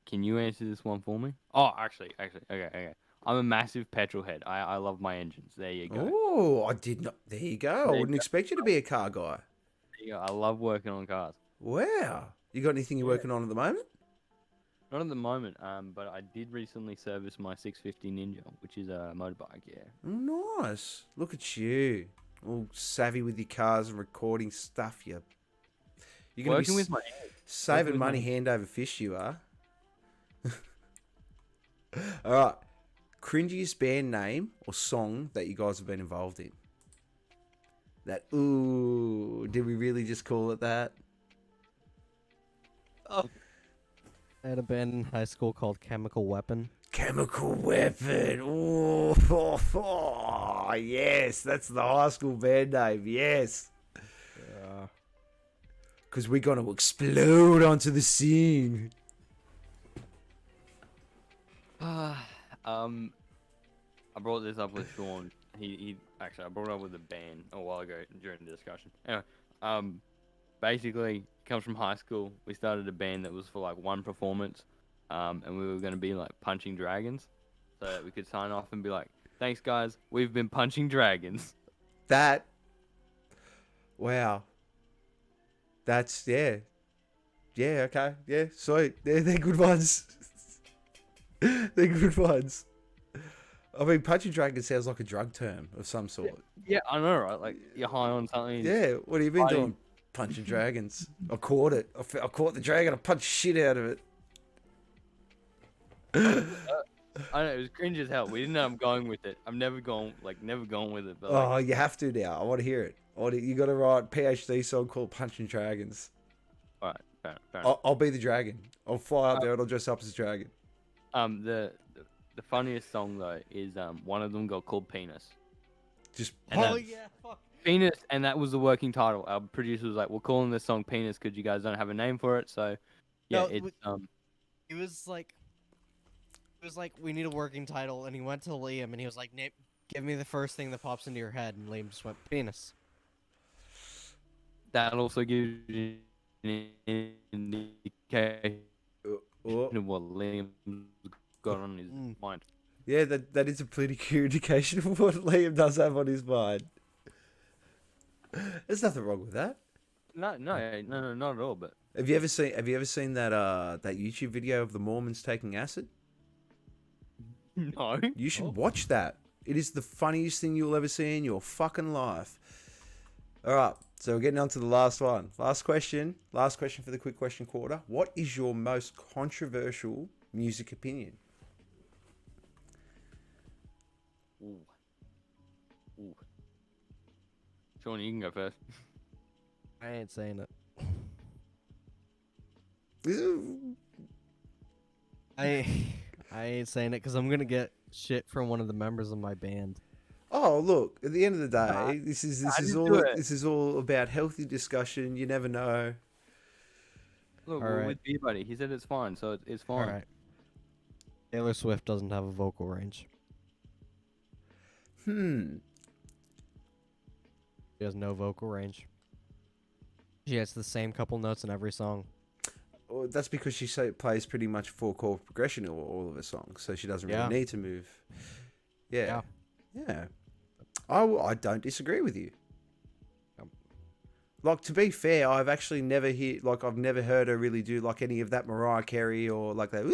can you answer this one for me? Oh, actually, okay. I'm a massive petrol head. I love my engines. There you go. Oh, I did not. There you go. I wouldn't expect you to be a car guy. There you go. I love working on cars. Wow. You got anything you're working on at the moment? Not at the moment, but I did recently service my 650 Ninja, which is a motorbike. Yeah. Oh, nice. Look at you, all savvy with your cars and recording stuff. You're gonna Working be with my saving with money my- hand over fist. You are. All right. Cringiest band name or song that you guys have been involved in. That did we really just call it that? Oh. I had a band in high school called Chemical Weapon. Chemical Weapon. Oh, yes, that's the high school band name. Yes. Yeah. Because we're going to explode onto the scene. I brought this up with Sean. He actually, I brought it up with the band a while ago during the discussion. Anyway, basically, comes from high school. We started a band that was for like one performance, and we were going to be like punching dragons, so that we could sign off and be like, "Thanks, guys, we've been punching dragons." That. Wow. That's, yeah. Yeah, okay. Yeah, sweet. They're good ones. They're good ones. I mean, punching dragon sounds like a drug term of some sort. Yeah, I know, right? Like you're high on something. Yeah, what have you been Fighting. doing? Punching dragons. I caught it. I caught the dragon. I punched shit out of it. I know it was cringe as hell. We didn't know I'm going with it. I'm never going with it. But Oh, you have to now. I want to hear it. You got to write PhD song called Punching Dragons. all right, fair enough. I'll be the dragon. I'll fly up there and I'll dress up as a dragon. The The funniest song though is one of them got called Penis. Just And Oh that- yeah, fuck. Penis, and that was the working title. Our producer was like, "We're calling this song Penis because you guys don't have a name for it." So, yeah, No, it's He was like, we need a working title, and he went to Liam, and he was like, Nate, give me the first thing that pops into your head, and Liam just went penis. that also gives you an indication of what Liam's got on his mind. Yeah, that is a pretty clear indication of what Liam does have on his mind. There's nothing wrong with that. No, not at all. But Have you ever seen that that YouTube video of the Mormons taking acid? no, You should watch that. It is the funniest thing you'll ever see in your fucking life. All right, so we're getting on to the last one. Last question for the quick question quarter. What is your most controversial music opinion? Ooh. Sean, you can go first. I ain't saying it. I ain't saying it because I'm gonna get shit from one of the members of my band. Oh, look! At the end of the day, this is all about healthy discussion. You never know. Look, All we're right. with Beer Buddy. He said it's fine, so it's fine. All right. Taylor Swift doesn't have a vocal range. She has no vocal range. She has the same couple notes in every song. Well, that's because she plays pretty much full chord progression in all of her songs, so she doesn't really Yeah. need to move. Yeah. I don't disagree with you. Like, to be fair, I've actually never I've never heard her really do like any of that Mariah Carey or like that.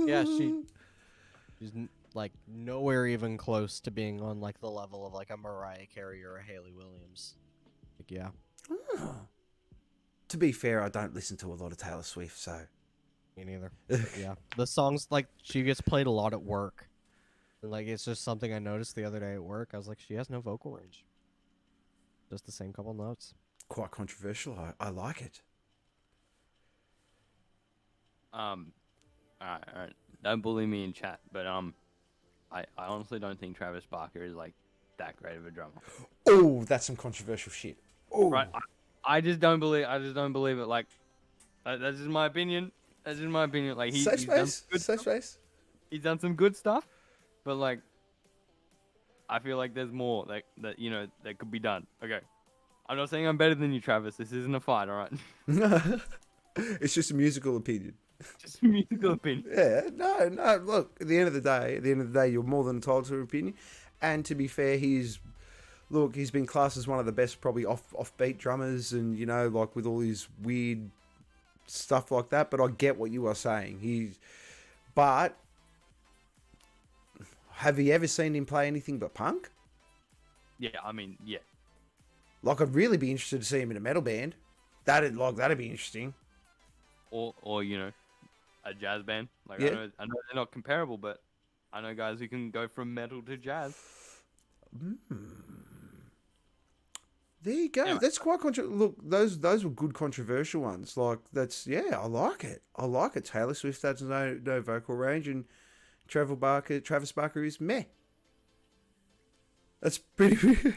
Yeah, she's like nowhere even close to being on like the level of like a Mariah Carey or a Hayley Williams. Like, yeah. To be fair, I don't listen to a lot of Taylor Swift, so. Me neither. Yeah. The songs, like, she gets played a lot at work. And, like, it's just something I noticed the other day at work. I was like, she has no vocal range. Just the same couple notes. Quite controversial. I like it. Alright. Don't bully me in chat, but I honestly don't think Travis Barker is like that great of a drummer. Oh, that's some controversial shit. Oh, Right? I just don't believe it. Like, that's just my opinion. Like safe space. He's done some good stuff, but like, I feel like there's more that that could be done. Okay, I'm not saying I'm better than you, Travis. This isn't a fight, all right? It's just a musical opinion. Just a musical opinion. Yeah, no. Look, at the end of the day, you're more than entitled to an opinion. And to be fair, he's been classed as one of the best, probably offbeat drummers, and like with all his weird stuff like that. But I get what you are saying. But have you ever seen him play anything but punk? Yeah, I mean, yeah. Like, I'd really be interested to see him in a metal band. That'd be interesting. Or a jazz band. Like, Yeah. I know they're not comparable, but I know guys who can go from metal to jazz. There you go. Anyway. That's quite Look, those were good controversial ones. Like, I like it. Taylor Swift has no vocal range, and Travis Barker is meh. That's pretty.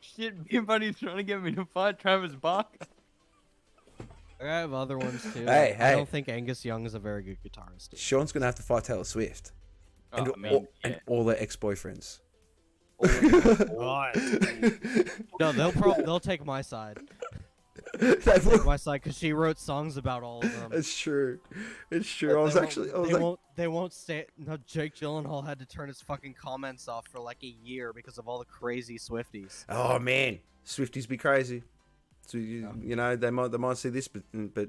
Shit, Beer Buddy's trying to get me to fight Travis Barker. I have other ones too. Hey, I hey. don't think Angus Young is a very good guitarist. Sean's gonna have to fight Taylor Swift and, Oh, I mean, and all their ex-boyfriends. No, they'll take my side. They Take will- my side because she wrote songs about all of them. It's true. They won't stay. No, Jake Gyllenhaal had to turn his fucking comments off for like a year because of all the crazy Swifties. Oh man, Swifties be crazy. So they might see this, but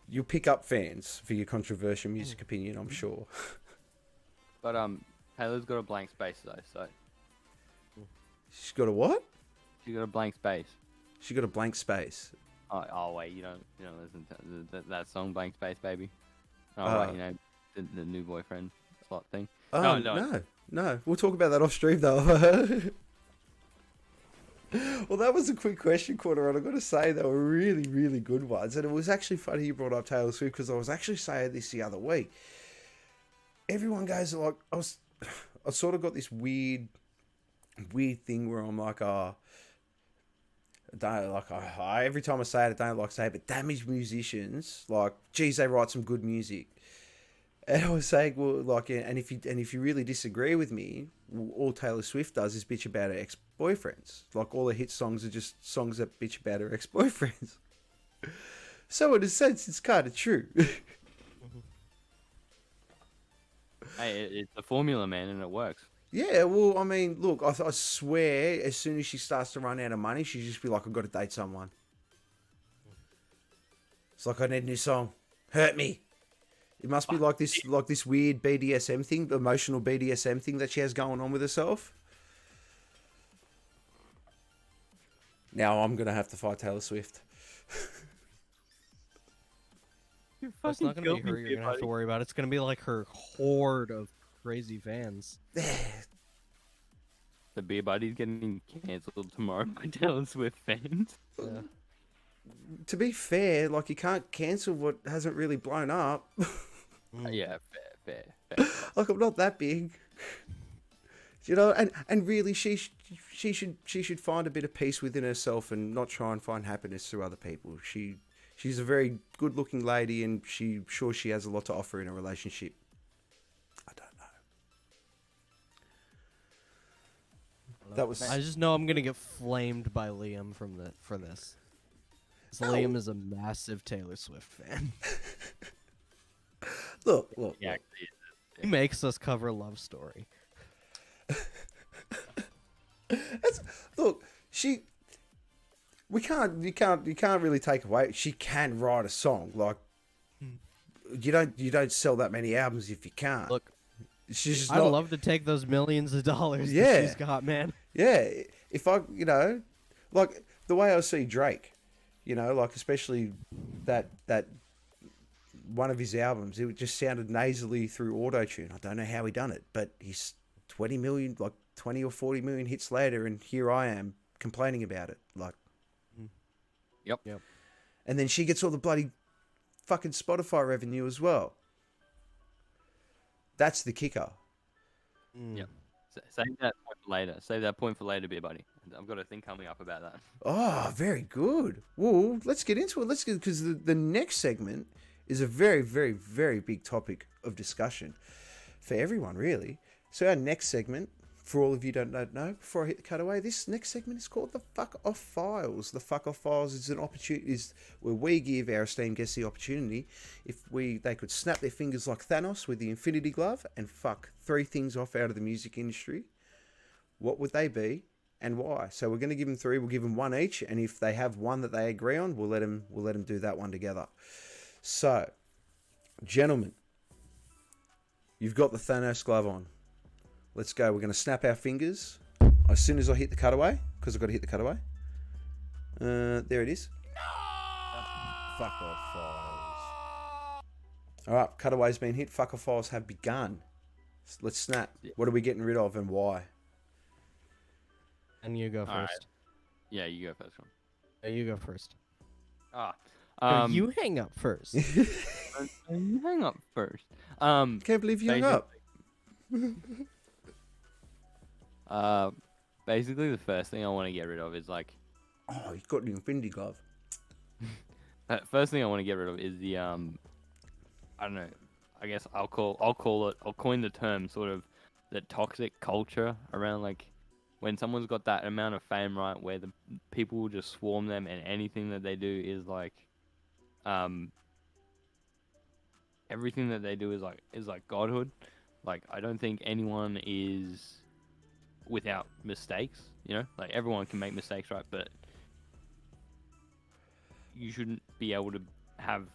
you'll pick up fans for your controversial music opinion, I'm sure. But Taylor's got a blank space though, so She's got a what? she's got a blank space. She got a blank space. Oh wait, you don't listen to that song "Blank Space," baby. Oh wait, the new boyfriend slot thing. Oh no. We'll talk about that off stream though. Well, that was a quick question quarter, and I've got to say they were really, really good ones. And it was actually funny you brought up Taylor Swift because I was actually saying this the other week. everyone goes like I sort of got this weird thing where I'm like, oh, I don't like every time I say it, I don't like to say it, but damaged musicians, like, geez, they write some good music. And I was saying, well, like, and if you really disagree with me, all Taylor Swift does is bitch about her ex-boyfriends. Like, all her hit songs are just songs that bitch about her ex-boyfriends. So in a sense, it's kind of true. Hey, it's a formula, man, and it works. Yeah, well, I mean, look, I swear, as soon as she starts to run out of money, she'll just be like, I've got to date someone. It's like, I need a new song. Hurt me. It must be like this weird BDSM thing, emotional BDSM thing that she has going on with herself. Now I'm going to have to fight Taylor Swift. It's not gonna be her you're gonna have to worry about. It's gonna be like her horde of crazy fans. The Beer Buddy's getting cancelled tomorrow by Taylor Swift fans. Yeah. To be fair, like, you can't cancel what hasn't really blown up. Yeah, fair. Like, I'm not that big. You know, and really she should find a bit of peace within herself and not try and find happiness through other people. She's a very good-looking lady, and she has a lot to offer in a relationship. I don't know. That was. I just know I'm gonna get flamed by Liam for this. 'Cause Liam is a massive Taylor Swift fan. Look. Yeah, He makes us cover Love Story. Look. You can't really take away. She can write a song. Like, you don't sell that many albums if you can't. Look, she's just I'd not. love to take those millions of dollars Yeah. that she's got, man. Yeah, if I, like the way I see Drake, like, especially that one of his albums, it just sounded nasally through auto-tune. I don't know how he done it, but he's 20 or 40 million hits later, and here I am complaining about it. Like, Yep. and then she gets all the bloody fucking Spotify revenue as well. That's the kicker. Yep. Save that point for later. Save that point for later, Beer Buddy. I've got a thing coming up about that. Oh, very good. Well, let's get into it. Because the next segment is a very, very, very big topic of discussion for everyone, really. So our next segment, for all of you who don't know, before I hit the cutaway, this next segment is called the Fuck Off Files. The Fuck Off Files is an opportunity, is where we give our esteemed guests the opportunity, if they could snap their fingers like Thanos with the Infinity Glove and fuck 3 things off out of the music industry, what would they be and why? So we're going to give them 3. We'll give them 1 each, and if they have one that they agree on, we'll let them do that one together. So, gentlemen, you've got the Thanos glove on. Let's go. We're going to snap our fingers as soon as I hit the cutaway, because I've got to hit the cutaway. There it is. Fuck off files. All right, cutaway's been hit. Fuck off files have begun. Let's snap. What are we getting rid of and why? And you go All right. first. Yeah, you go first one. Yeah, you go first. Ah. You hang up first. You hang up first. Can't believe you hung up. Basically, the first thing I want to get rid of is like. Oh, you've got the Infinity Glove. First thing I want to get rid of is the I don't know. I guess I'll coin the term sort of the toxic culture around, like, when someone's got that amount of fame, right, where the people will just swarm them, and anything that they do is like, everything that they do is like godhood. Like, I don't think anyone is without mistakes, like, everyone can make mistakes, right? But you shouldn't be able to have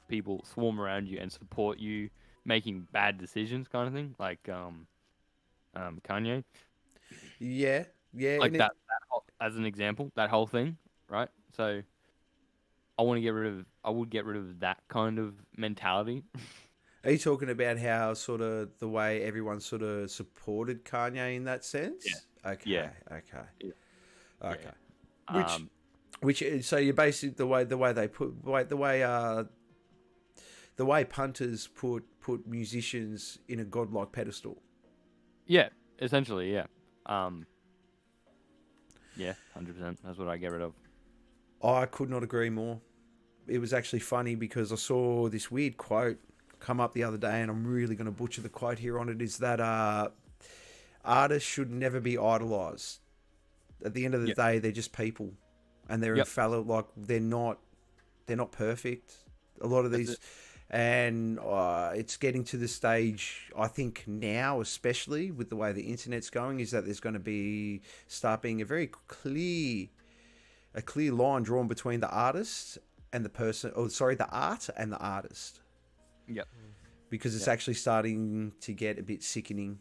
people swarm around you and support you making bad decisions, kind of thing, like Kanye. Yeah. Like that whole, as an example, that whole thing, right? So I would get rid of that kind of mentality. Are you talking about how sort of the way everyone sort of supported Kanye in that sense? Yeah. Okay. Yeah. Okay. Yeah. Okay. Yeah. Which so you basically the way they put the way the way punters put musicians in a godlike pedestal. Yeah, essentially, yeah. Yeah, 100%. That's what I get rid of. I could not agree more. It was actually funny because I saw this weird quote come up the other day, and I'm really going to butcher the quote here on it, is that artists should never be idolized. At the end of the day, they're just people, and they're infallible. Like they're not perfect. A lot of these, and it's getting to the stage. I think now, especially with the way the internet's going, is that there's going to start being a very clear line drawn between the artist and the person. Oh, sorry, the art and the artist. Yep. Because it's actually starting to get a bit sickening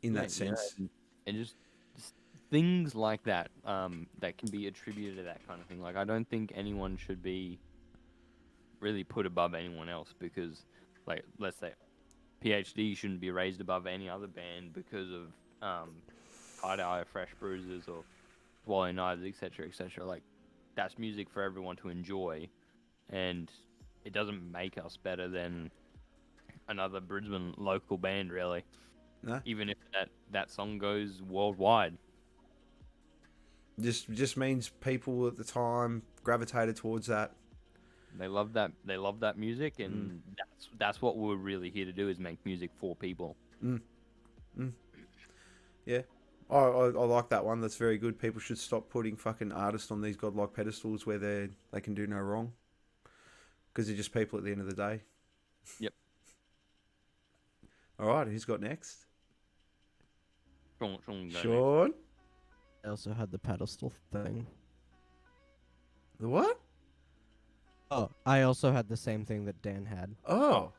in that sense. Yeah, and just things like that that can be attributed to that kind of thing. Like, I don't think anyone should be really put above anyone else because, like, let's say PhD shouldn't be raised above any other band because of Tie-Dye, Fresh Bruises, or Wally Knives, etc., etc. Like, that's music for everyone to enjoy, and it doesn't make us better than another Brisbane local band, really. No. Even if that song goes worldwide. Just means people at the time gravitated towards that. They love that. They love that music, and that's what we're really here to do, is make music for people. Yeah. I like that one. That's very good. People should stop putting fucking artists on these godlike pedestals where they can do no wrong. Because they're just people at the end of the day. Yep. All right, who's got next? Sean, go next. Sean? I also had the pedestal thing. The what? Oh, I also had the same thing that Dan had. Oh.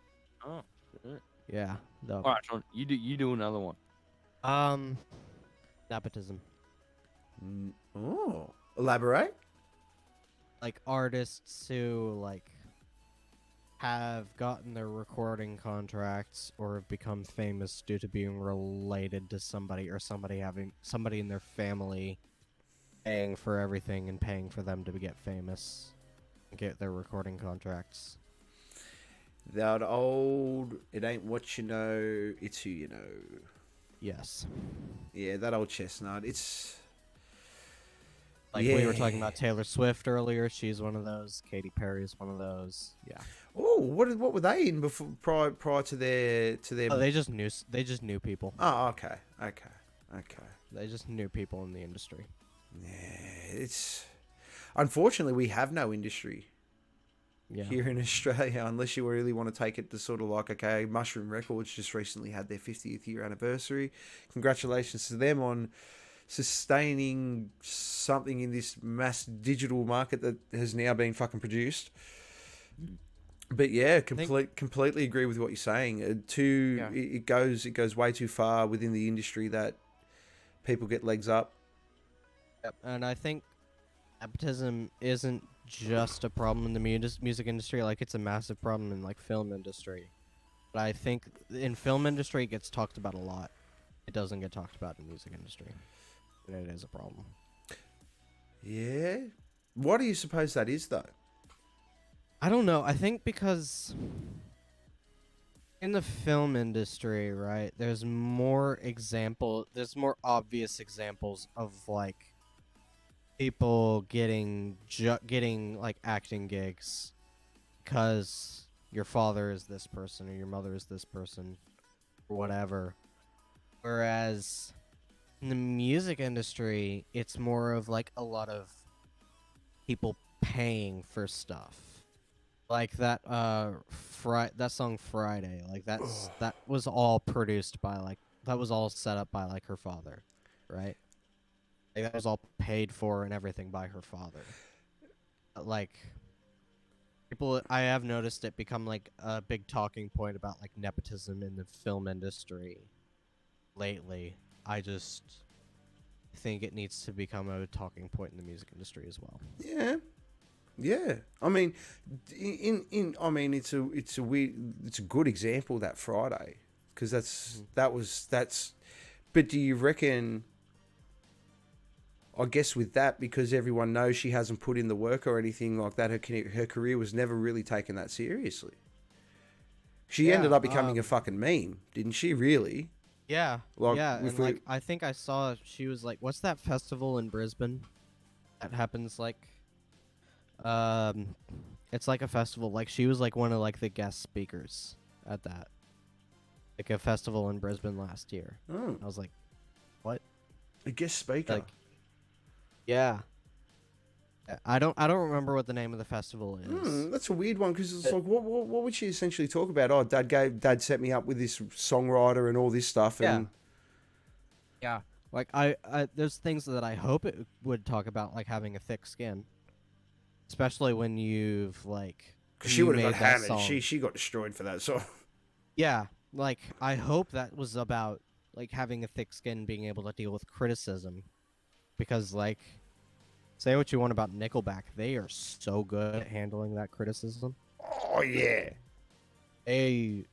Oh. Shit. Yeah. All right, Sean. You do another one. Nepotism. Oh. Elaborate? Like artists who have gotten their recording contracts or have become famous due to being related to somebody, or somebody in their family paying for everything and paying for them to get famous and get their recording contracts. That old, it ain't what you know, it's who you know. Yes. Yeah, that old chestnut. It's we were talking about Taylor Swift earlier. She's one of those. Katy Perry is one of those. Yeah. Oh, what were they in before prior to their? Oh, they just knew people. Oh, okay. They just knew people in the industry. Yeah, it's unfortunately we have no industry here in Australia unless you really want to take it to sort of like, okay, Mushroom Records just recently had their 50th year anniversary. Congratulations to them on sustaining something in this mass digital market that has now been fucking produced. But yeah, completely agree with what you're saying. It goes way too far within the industry that people get legs up. Yep. And I think nepotism isn't just a problem in the music industry. Like, it's a massive problem in film industry. But I think in film industry it gets talked about a lot. It doesn't get talked about in the music industry. And it is a problem. Yeah. Why do you suppose that is, though? I don't know. I think because in the film industry, right, there's more obvious examples of people getting acting gigs because your father is this person or your mother is this person or whatever. Whereas in the music industry, it's more of a lot of people paying for stuff. Like that that song Friday, that was all produced by that was all set up by her father, right? That was all paid for and everything by her father. People, I have noticed it become a big talking point about nepotism in the film industry lately. I just think it needs to become a talking point in the music industry as well. Yeah. I mean, it's a good example, that Friday, because that's. But do you reckon? I guess with that, because everyone knows she hasn't put in the work or anything like that, her career was never really taken that seriously. She ended up becoming a fucking meme, didn't she? Really? Yeah, Like, yeah, if and we- like I think I saw she was like, what's that festival in Brisbane that happens like, it's like a festival. Like she was like one of like the guest speakers at that, like a festival in Brisbane last year. Oh, I was like, what? a guest speaker. Like, yeah. I don't remember what the name of the festival is. That's a weird one, because it's like, what would she essentially talk about? Oh, Dad set me up with this songwriter and all this stuff, and Yeah. Like I there's things that I hope it would talk about, like having a thick skin, especially when you've like. because she you would have made got that hammered. song. She got destroyed for that song. Yeah, like I hope that was about like having a thick skin, being able to deal with criticism, because like, say what you want about Nickelback, they are so good at handling that criticism. Oh yeah. They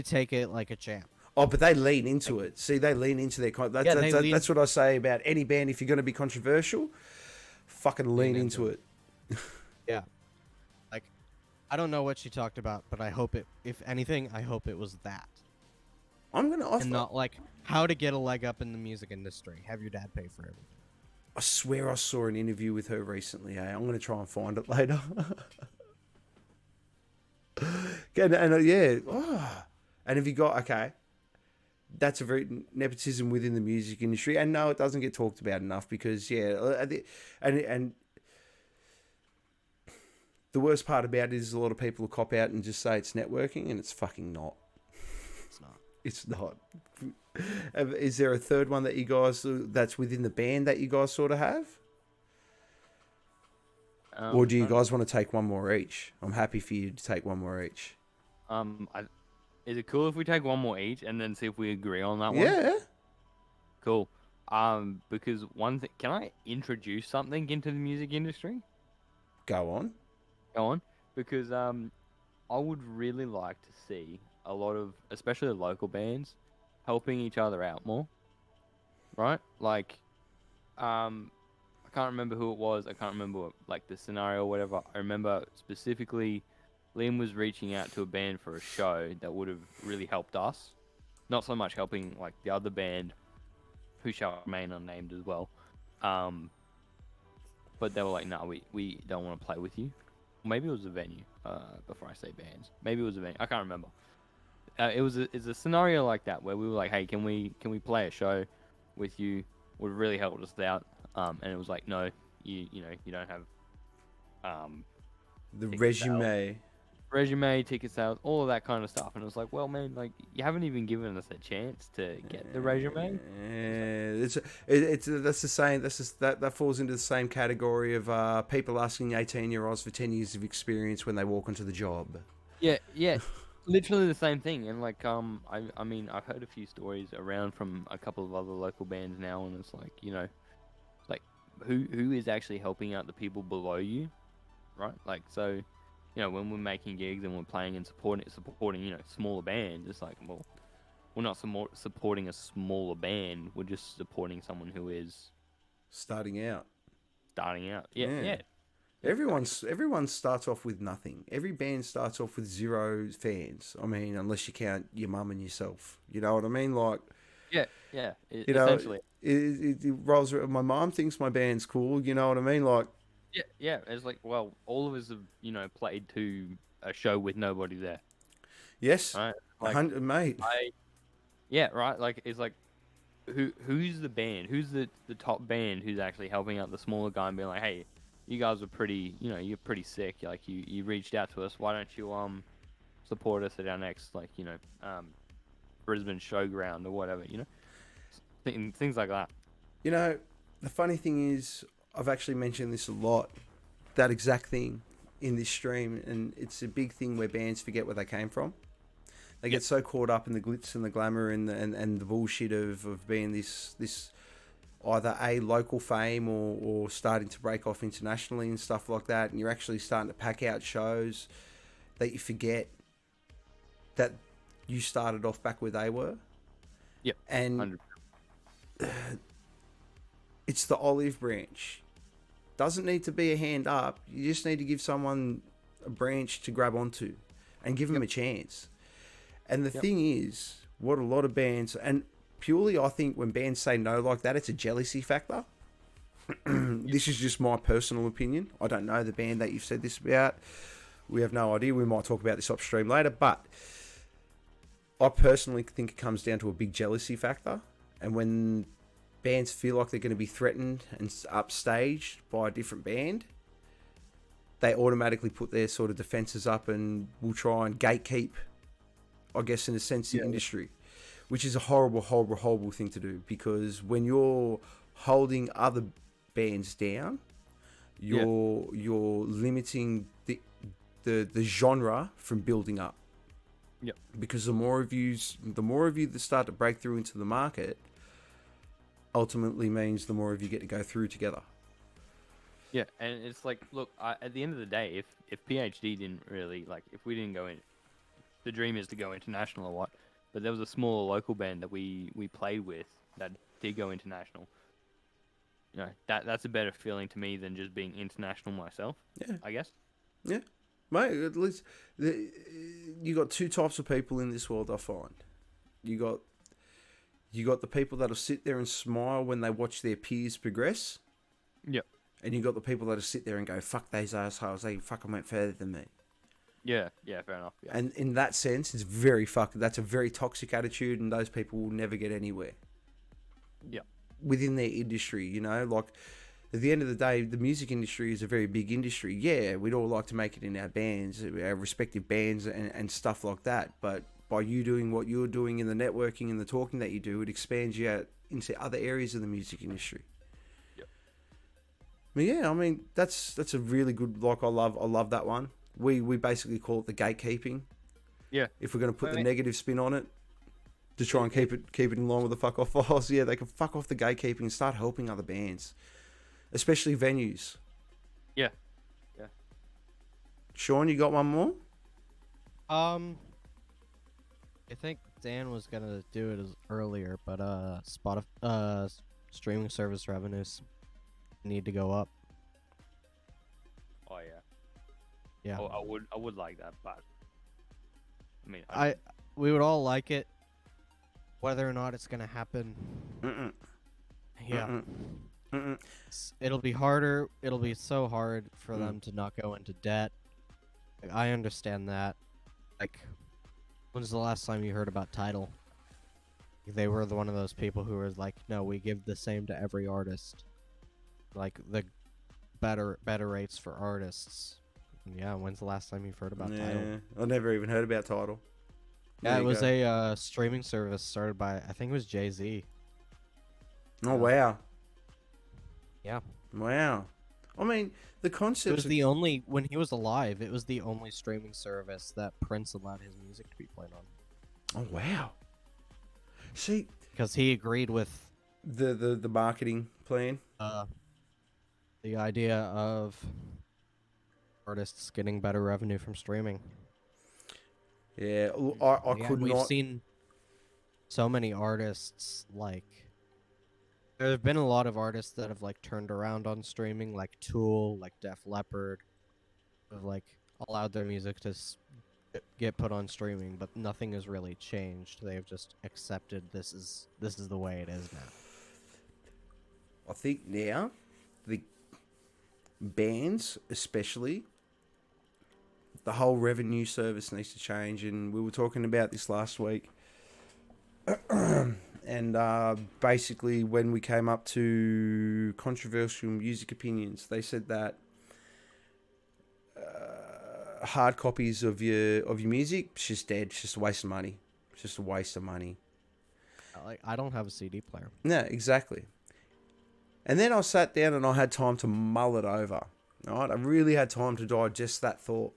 take it like a champ. Oh, but they lean into it. See, they lean into their that's what I say about any band. If you're going to be controversial, fucking lean into it. Yeah. Like, I don't know what she talked about, but I hope it. If anything, I hope it was that, and not like how to get a leg up in the music industry. Have your dad pay for everything. I swear I saw an interview with her recently. I'm going to try and find it later. Yeah. Oh. And have you got, okay, that's a very nepotism within the music industry. And no, it doesn't get talked about enough because, yeah, and the worst part about it is a lot of people will cop out and just say it's networking, and it's fucking not. It's not. It's not. Is there a third one that you guys, that's within the band that you guys sort of have? Or do you guys want to take one more each? I'm happy for you to take one more each. Is it cool if we take one more each and then see if we agree on that one? Yeah. Cool. Because one thing, can I introduce something into the music industry? Go on. Go on. Because I would really like to see a lot of, especially the local bands, helping each other out more. Right? Like, I can't remember who it was. I can't remember like the scenario or whatever. I remember specifically Liam was reaching out to a band for a show that would have really helped us. Not so much helping like the other band, who shall remain unnamed as well. But they were like, no, we don't want to play with you. Maybe it was a venue, before I say bands. Maybe it was a venue. I can't remember. It's a scenario like that where we were like, hey, can we play a show with you? Would really help us out. And it was like, no, you don't have The ticket resume. ticket sales, all of that kind of stuff. And it was like, well, man, like you haven't even given us a chance to get the resume. Yeah, that's the same. That falls into the same category of people asking 18-year-olds for 10 years of experience when they walk into the job. Yeah, literally the same thing. And like, I mean, I've heard a few stories around from a couple of other local bands now, and it's like, like who is actually helping out the people below you, right? Like, so, when we're making gigs and we're playing and supporting, smaller bands, it's like, well, we're not supporting a smaller band. We're just supporting someone who is starting out. Yeah. Everyone starts off with nothing. Every band starts off with 0 fans. I mean, unless you count your mum and yourself. You know what I mean? Like, yeah. Essentially, it rolls around. My mom thinks my band's cool. You know what I mean? Like, yeah. It's like, well, all of us have, played to a show with nobody there. Yes, right? 100, mate. Yeah, right. Like, it's like, who's the band? Who's the top band who's actually helping out the smaller guy and being like, hey, you guys are pretty, you're pretty sick. Like, you reached out to us. Why don't you support us at our next, like, Brisbane showground or whatever, things like that. The funny thing is, I've actually mentioned this a lot, that exact thing in this stream, and it's a big thing where bands forget where they came from. They get so caught up in the glitz and the glamour and the bullshit of being this either a local fame or starting to break off internationally and stuff like that, and you're actually starting to pack out shows that you forget that you started off back where they were. Yep. And It's the olive branch. Doesn't need to be a hand up. You just need to give someone a branch to grab onto and give them a chance. And the thing is, what a lot of bands, and purely I think when bands say no like that, it's a jealousy factor. This is just my personal opinion. I don't know the band that you've said this about. We have no idea. We might talk about this upstream later, but I personally think it comes down to a big jealousy factor. And when bands feel like they're going to be threatened and upstaged by a different band, they automatically put their sort of defenses up and will try and gatekeep, I guess, in a sense, the industry, which is a horrible, horrible, horrible thing to do, because when you're holding other bands down, you're limiting the genre from building up. Yep. Because the more of you that start to break through into the market, ultimately means the more of you get to go through together. Yeah, and it's like, look, at the end of the day, if PhD didn't really, like, if we didn't go in, the dream is to go international or what, but there was a smaller local band that we played with that did go international. You know, that's a better feeling to me than just being international myself. Yeah. I guess. Yeah. Mate, at least you got two types of people in this world, I find. You got the people that'll sit there and smile when they watch their peers progress. Yep. And you got the people that'll sit there and go, fuck those assholes, they fucking went further than me. Yeah, fair enough. Yeah. And in that sense, it's that's a very toxic attitude, and those people will never get anywhere. Yeah. Within their industry, you know, like, at the end of the day, the music industry is a very big industry. Yeah, we'd all like to make it in our bands, our respective bands and stuff like that. But by you doing what you're doing in the networking and the talking that you do, it expands you out into other areas of the music industry. Yep. But yeah, I mean, that's a really good, like, I love that one. We basically call it the gatekeeping. Yeah. If we're going to put the negative spin on it, to try and keep it in line with the fuck off files, yeah, they can fuck off the gatekeeping and start helping other bands. Especially venues. Yeah. Sean, you got one more? I think Dan was gonna do it earlier, but streaming service revenues need to go up. Oh yeah. Yeah. I would like that, but I mean, we would all like it. Whether or not it's gonna happen. Yeah. It'll be harder. It'll be so hard for them to not go into debt. Like, I understand that. Like, when's the last time you heard about Tidal? They were one of those people who was like, no, we give the same to every artist. Like, the better rates for artists. Yeah, when's the last time you've heard about Tidal? I never even heard about Tidal. Yeah, it was a streaming service started by, I think it was Jay-Z. Oh, wow. Yeah. Wow. I mean, the concept... It was the only, when he was alive, it was the only streaming service that Prince allowed his music to be played on. Oh, wow. See... Because he agreed with... The marketing plan? The idea of artists getting better revenue from streaming. Yeah, I could we've not... seen so many artists, like... There have been a lot of artists that have, like, turned around on streaming, like Tool, like Def Leppard, have, like, allowed their music to get put on streaming, but nothing has really changed. They have just accepted this is the way it is now. I think now, the bands, especially, the whole revenue service needs to change, and we were talking about this last week. And basically, when we came up to controversial music opinions, they said that hard copies of your music, it's just dead. It's just a waste of money. It's just a waste of money. Like, I don't have a CD player. No, exactly. And then I sat down and I had time to mull it over. Right? I really had time to digest that thought.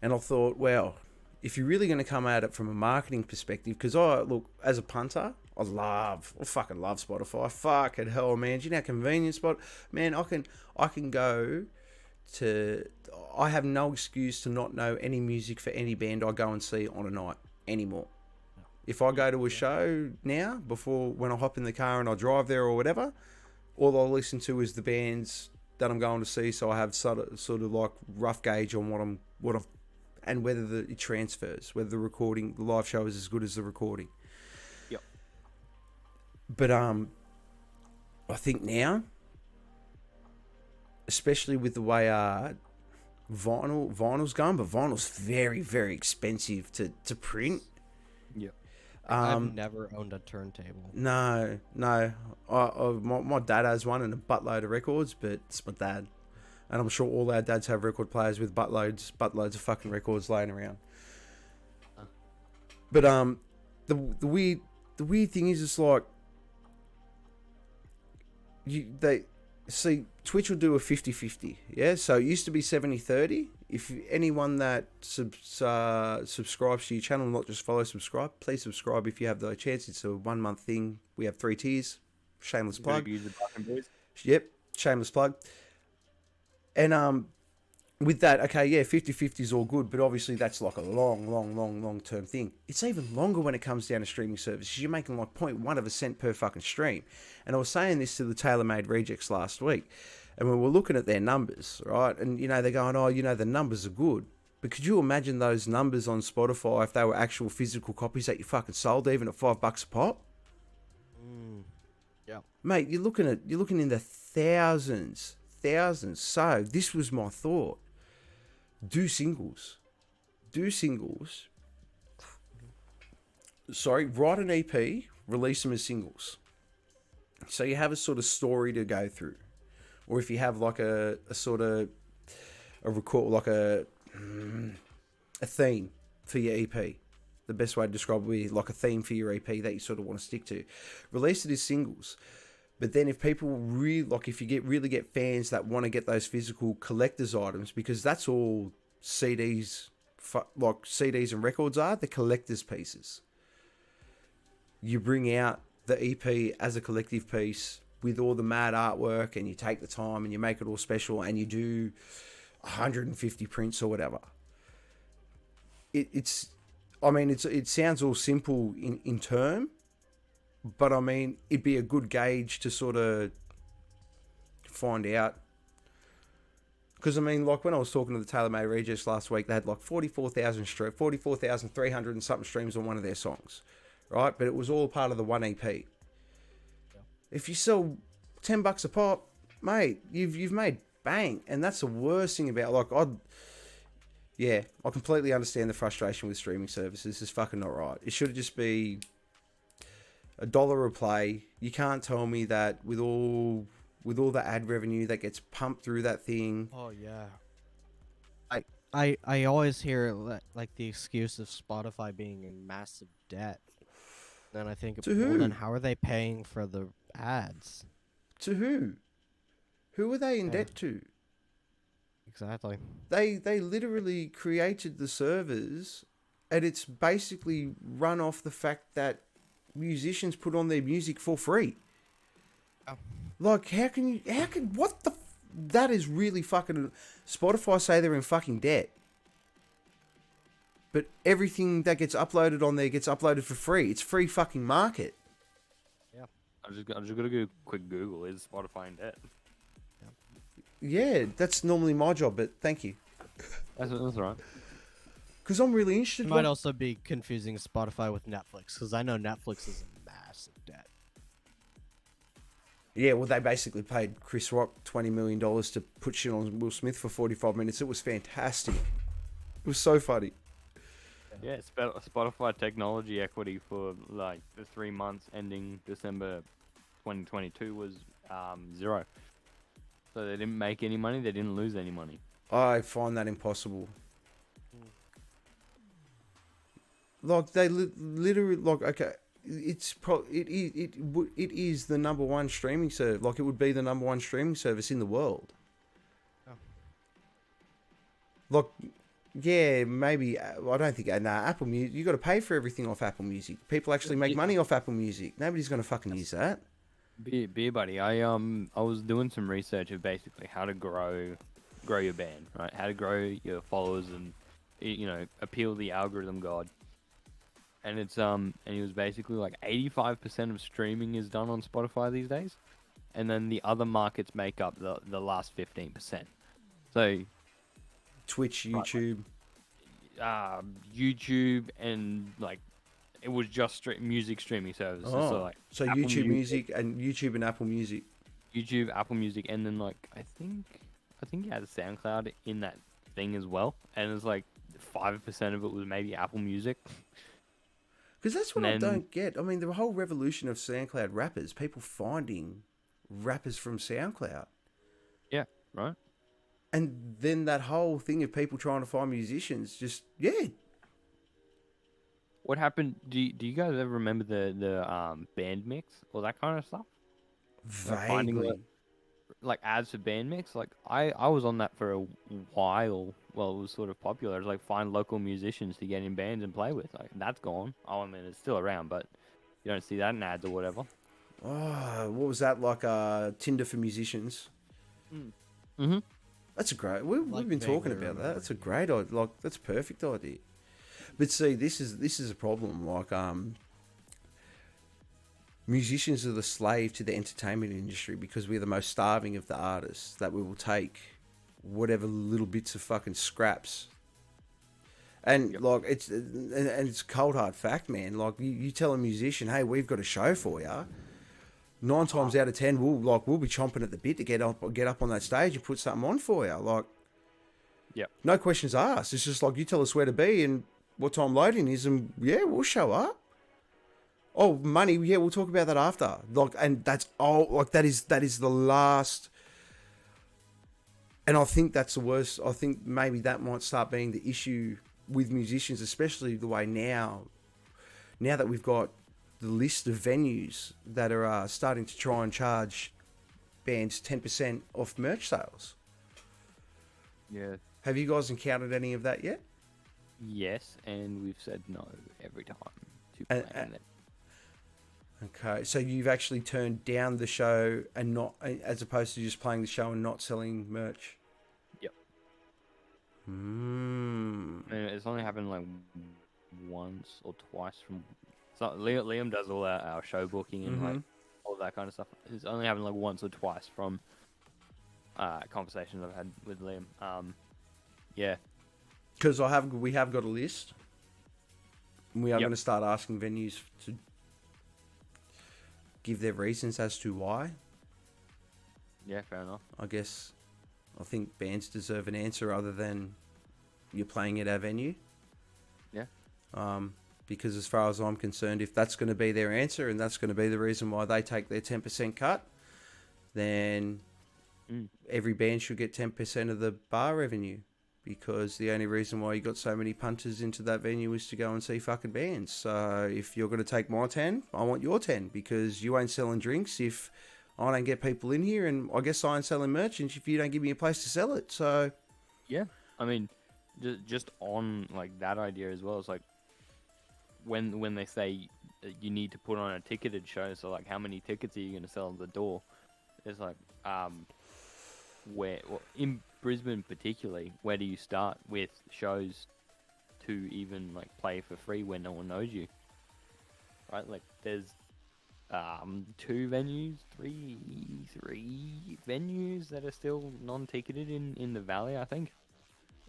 And I thought, well, if you're really going to come at it from a marketing perspective, because look, as a punter, I fucking love Spotify. Fucking hell, man. Do you know how convenient Spot? Man, I can go to... I have no excuse to not know any music for any band I go and see on a night anymore. If I go to a show now, before when I hop in the car and I drive there or whatever, all I'll listen to is the bands that I'm going to see, so I have sort of like rough gauge on what I've, and whether it transfers, whether the live show is as good as the recording. Yep. But I think now, especially with the way vinyl's going, but vinyl's very, very expensive to print. Yep. I've never owned a turntable. No. My dad has one and a buttload of records, but it's my dad. And I'm sure all our dads have record players with buttloads of fucking records laying around. But the weird thing is, it's like Twitch will do a 50-50, yeah? So it used to be 70-30. If anyone that subscribes to your channel, not just follow, subscribe, please subscribe if you have the chance. It's a 1 month thing. We have 3 tiers. Shameless plug. Yep, shameless plug. And with that, okay, yeah, 50-50 is all good, but obviously that's like a long term thing. It's even longer when it comes down to streaming services. You're making like 0.1 of a cent per fucking stream. And I was saying this to the TaylorMade Rejects last week, and we were looking at their numbers, right? And, you know, they're going, oh, you know, the numbers are good. But could you imagine those numbers on Spotify if they were actual physical copies that you fucking sold, even at $5 a pop? Yeah. Mate, you're looking in the thousands. So this was my thought. Do singles. Sorry, write an EP, release them as singles. So you have a sort of story to go through. Or if you have like a sort of a record, like a theme for your EP. The best way to describe it would be like a theme for your EP that you sort of want to stick to. Release it as singles. But then if people really, like if you really get fans that want to get those physical collector's items, because that's all CDs, like CDs and records are, the collector's pieces. You bring out the EP as a collective piece with all the mad artwork, and you take the time and you make it all special, and you do 150 prints or whatever. It sounds all simple in term, but I mean, it'd be a good gauge to sort of find out. Because I mean, like when I was talking to the TaylorMade Rejects last week, they had like 44,300 and something streams on one of their songs, right? But it was all part of the one EP. Yeah. If you sell $10 a pop, mate, you've made bank, and that's the worst thing about I completely understand the frustration with streaming services. It's fucking not right. It should just be $1 a play. You can't tell me that with all the ad revenue that gets pumped through that thing. Oh yeah. I always hear like the excuse of Spotify being in massive debt. Then I think, to who? Well, then how are they paying for the ads? To who? Who are they in debt to? Exactly. They literally created the servers, and it's basically run off the fact that musicians put on their music for free. Oh. Like, that is really fucking... Spotify say they're in fucking debt. But everything that gets uploaded on there gets uploaded for free. It's free fucking market. Yeah. I'm just gonna do a quick Google. Is Spotify in debt? Yeah, that's normally my job, but thank you. That's all right. Because I'm really interested. It might also be confusing Spotify with Netflix, because I know Netflix is in massive debt. Yeah, well, they basically paid Chris Rock $20 million to put shit on Will Smith for 45 minutes. It was fantastic. It was so funny. Yeah, Spotify technology equity for like the 3 months ending December 2022 was 0. So they didn't make any money. They didn't lose any money. I find that impossible. Like they literally, like, okay, it is the number one streaming service. Like it would be the number one streaming service in the world. Oh. Like, yeah, maybe I don't think Apple Music. You got to pay for everything off Apple Music. People actually make money off Apple Music. Nobody's gonna fucking use that. Beer buddy, I was doing some research of basically how to grow your band, right? How to grow your followers and appeal the algorithm god. and he was basically like 85% of streaming is done on Spotify these days, and then the other markets make up the last 15%. So Twitch, YouTube. YouTube, and like it was just music streaming services. Oh, So like so Apple YouTube Music and YouTube and Apple Music. YouTube, Apple Music, and then like I think he had SoundCloud in that thing as well, and it's like 5% of it was maybe Apple Music. Because that's what And I then- don't get. I mean, the whole revolution of SoundCloud rappers, people finding rappers from SoundCloud. Yeah, right. And then that whole thing of people trying to find musicians, just, yeah. What happened? Do you guys ever remember the band mix or that kind of stuff? Like finding Vaguely. like ads for band mix. Like I was on that for a while. Well, it was sort of popular. It was like find local musicians to get in bands and play with. Like that's gone. Oh, I mean it's still around, but you don't see that in ads or whatever. Oh, what was that like? Tinder for musicians. Mm-hmm. That's a great. We've Like been talking vaguely about that. remember, That's a great idea. Like that's a perfect idea. But see, this is a problem. Like musicians are the slave to the entertainment industry because we're the most starving of the artists. That we will take whatever little bits of fucking scraps. And like it's a cold hard fact, man. Like you tell a musician, hey, we've got a show for you. 9 times out of 10, we'll be chomping at the bit to get up on that stage and put something on for you. Like, Yep. no questions asked. It's just like you tell us where to be and what time loading is, and yeah, we'll show up. Oh, money, yeah, we'll talk about that after. Like, and that's all. Like that is the last. And I think that's the worst. I think maybe that might start being the issue with musicians, especially the way now that we've got the list of venues that are starting to try and charge bands 10% off merch sales. Yeah. Have you guys encountered any of that yet? Yes, and we've said no every time to And- playing it. Okay, so you've actually turned down the show and not, as opposed to just playing the show and not selling merch. Yep. Hmm. And it's only happened like once or twice from. So Liam does all our show booking and like all that kind of stuff. It's only happened like once or twice from conversations I've had with Liam. Yeah. Because we have got a list. And we are Yep. going to start asking venues to give their reasons as to why. Yeah, fair enough. I guess I think bands deserve an answer other than you're playing at our venue. Yeah. Because as far as I'm concerned, if that's going to be their answer and that's going to be the reason why they take their 10% cut, then every band should get 10% of the bar revenue. Because the only reason why you got so many punters into that venue is to go and see fucking bands. So if you're going to take my 10, I want your 10 because you ain't selling drinks if I don't get people in here, and I guess I ain't selling merchants if you don't give me a place to sell it. So Yeah, I mean, just on like that idea as well. It's like when they say you need to put on a ticketed show. So like, how many tickets are you going to sell at the door? It's like in Brisbane particularly, where do you start with shows to even like play for free when no one knows you? Right, like there's 2 venues, three venues that are still non-ticketed in the valley, I think.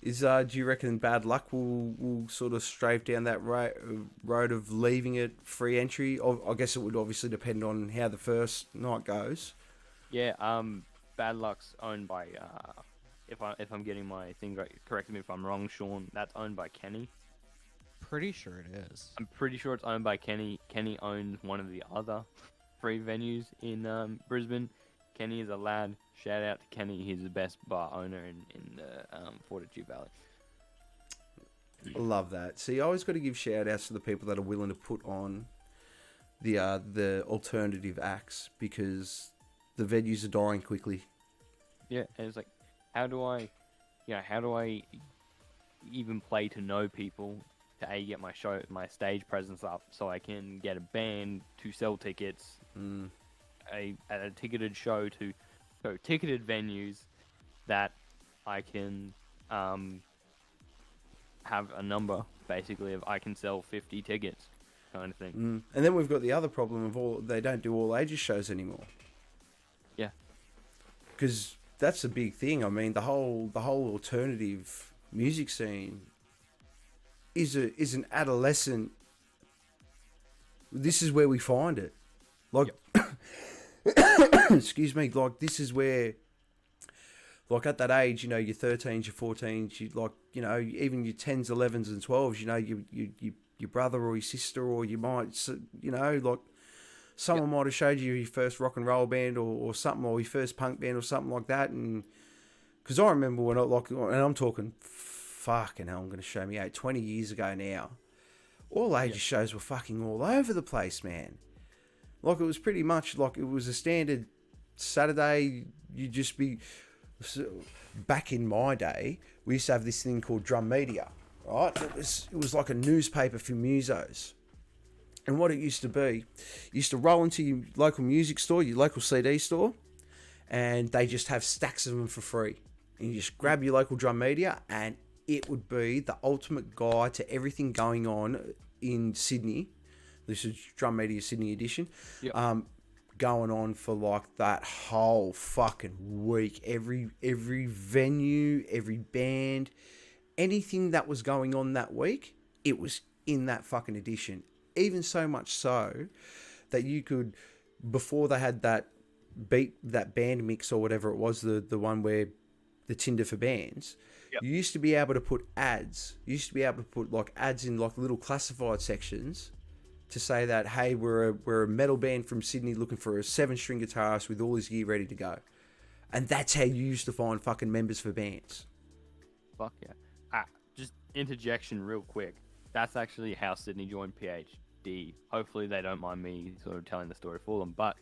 do you reckon Bad Luck will sort of strafe down that road of leaving it free entry? I guess it would obviously depend on how the first night goes. Yeah, Bad Luck's owned by if I'm getting my thing right, correct me if I'm wrong, Sean. That's owned by Kenny. Pretty sure it is. I'm pretty sure it's owned by Kenny. Kenny owns one of the other free venues in Brisbane. Kenny is a lad. Shout out to Kenny. He's the best bar owner in the Fortitude Valley. I love that. See, I always got to give shout outs to the people that are willing to put on the alternative acts because the venues are dying quickly. Yeah, and it's like, how do I even play to know people to get my stage presence up so I can get a band to sell tickets, at a ticketed show to ticketed venues that I can have a number basically of I can sell 50 tickets. kind of thing. And then we've got the other problem of they don't do all ages shows anymore. Yeah. Because that's a big thing. I mean, the whole alternative music scene is an adolescent. This is where we find it. Like, excuse me. Like, this is where, like, at that age, you know, your 13s, your 14s, you like, you know, even your 10s, 11s, and 12s. You know, your brother or your sister, or you might, you know, like, someone might have showed you your first rock and roll band or something, or your first punk band or something like that. And because I remember when and I'm talking, fucking hell, I'm going to show me 20 years ago now. All ages shows were fucking all over the place, man. Like, it was pretty much like it was a standard Saturday. You just be. Back in my day, we used to have this thing called Drum Media, right? It was like a newspaper for musos. And what it used to be, you used to roll into your local music store, your local CD store, and they just have stacks of them for free. And you just grab your local Drum Media, and it would be the ultimate guide to everything going on in Sydney. This is Drum Media Sydney edition. Yep. Going on for like that whole fucking week. Every venue, every band, anything that was going on that week, it was in that fucking edition. Even so much so that you could, before they had that band mix or whatever it was, the one where the Tinder for bands, you used to be able to put ads. You used to be able to put like ads in like little classified sections to say that, hey, we're a metal band from Sydney looking for a 7-string guitarist with all his gear ready to go. And that's how you used to find fucking members for bands. Fuck yeah. Just interjection real quick. That's actually how Sydney joined PhD. Hopefully they don't mind me sort of telling the story for them. But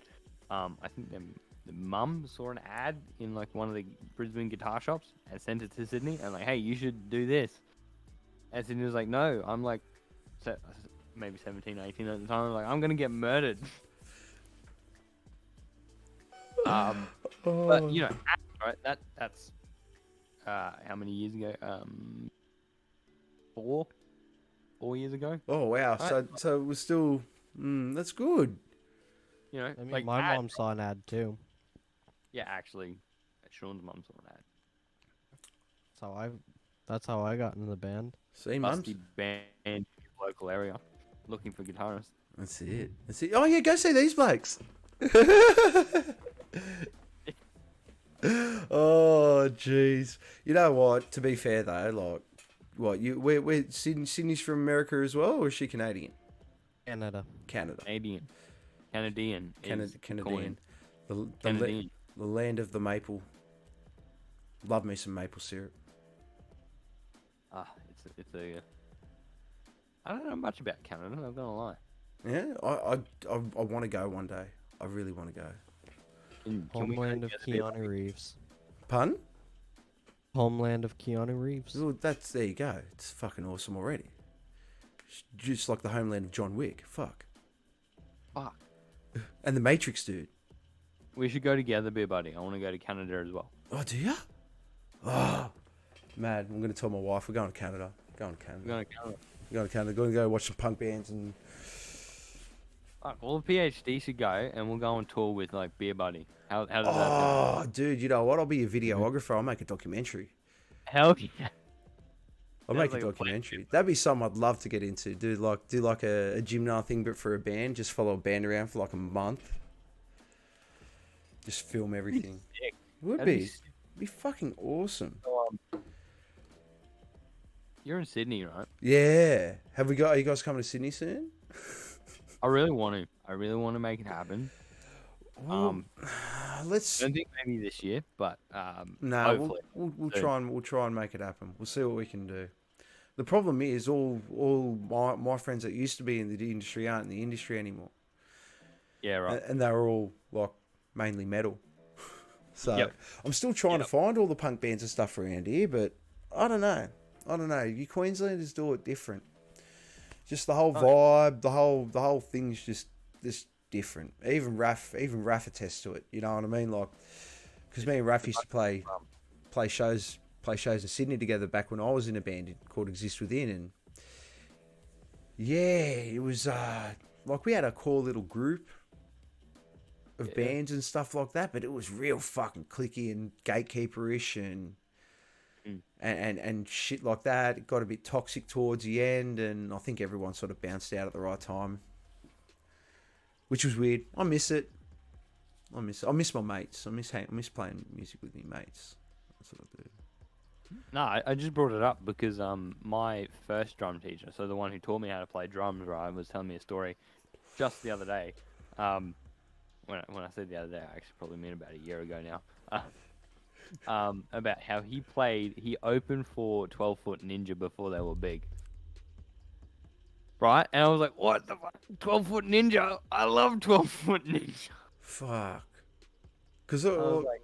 I think the mum saw an ad in like one of the Brisbane guitar shops and sent it to Sydney and like, hey, you should do this. And Sydney was like, no, I'm like maybe 17, 18 at the time. I'm like, I'm gonna get murdered. But you know, right? That's how many years ago? 4 years ago. Oh wow! Right. So it was still. That's good. You know, I mean, like my mom saw an ad too. Yeah, actually, Sean's mom saw an ad. That's how I got into the band. See, Musty band in your local area, looking for guitarists. That's it. Oh yeah, go see these blokes. Oh jeez. You know what? To be fair though, like, what we're Sydney's from America as well, or is she Canadian? Canada. Canadian. Canadian. Canadian. The land of the maple. Love me some maple syrup. It's a. I don't know much about Canada. I'm gonna lie. Yeah, I want to go one day. I really want to go. Homeland of Keanu Reeves. Pardon? Homeland of Keanu Reeves. Well, there you go. It's fucking awesome already. Just like the homeland of John Wick. Fuck. And the Matrix, dude. We should go together, beer buddy. I want to go to Canada as well. Oh, do you? Oh, mad. I'm going to tell my wife we're going to Canada. We're going to Canada. We're going to go watch some punk bands and... Well, the PhD should go, and we'll go on tour with, like, beer buddy. How does that sound? Oh, dude, you know what? I'll be a videographer. I'll make a documentary. Hell yeah. I'll make a documentary. That'd be something I'd love to get into. Do like a gymnast thing, but for a band. Just follow a band around for like a month. Just film everything. Would be. It'd be fucking awesome. You're in Sydney, right? Yeah. Are you guys coming to Sydney soon? I really want to. I really want to make it happen. Well, I don't think maybe this year, but no, we'll try and make it happen. We'll see what we can do. The problem is all my friends that used to be in the industry aren't in the industry anymore. Yeah, right. And they were all like mainly metal. So I'm still trying to find all the punk bands and stuff around here, but I don't know. You Queenslanders do it different. Just the whole vibe, the whole thing's just different. Even Raph attests to it. You know what I mean? Like, because me and Raph used to play shows in Sydney together back when I was in a band called Exist Within, and Yeah, it was like we had a core little group of bands and stuff like that, but it was real fucking clicky and gatekeeperish and shit like that. It got a bit toxic towards the end, and I think everyone sort of bounced out at the right time, which was weird. I miss it. I miss my mates. I miss playing music with my mates. That's what I do. No, I just brought it up because my first drum teacher, so the one who taught me how to play drums, right, was telling me a story just the other day. When I said the other day, I actually probably mean about a year ago now. About how he opened for 12-Foot Ninja before they were big. Right? And I was like, what the fuck? 12-Foot Ninja? I love 12-Foot Ninja. Fuck. Because I was like,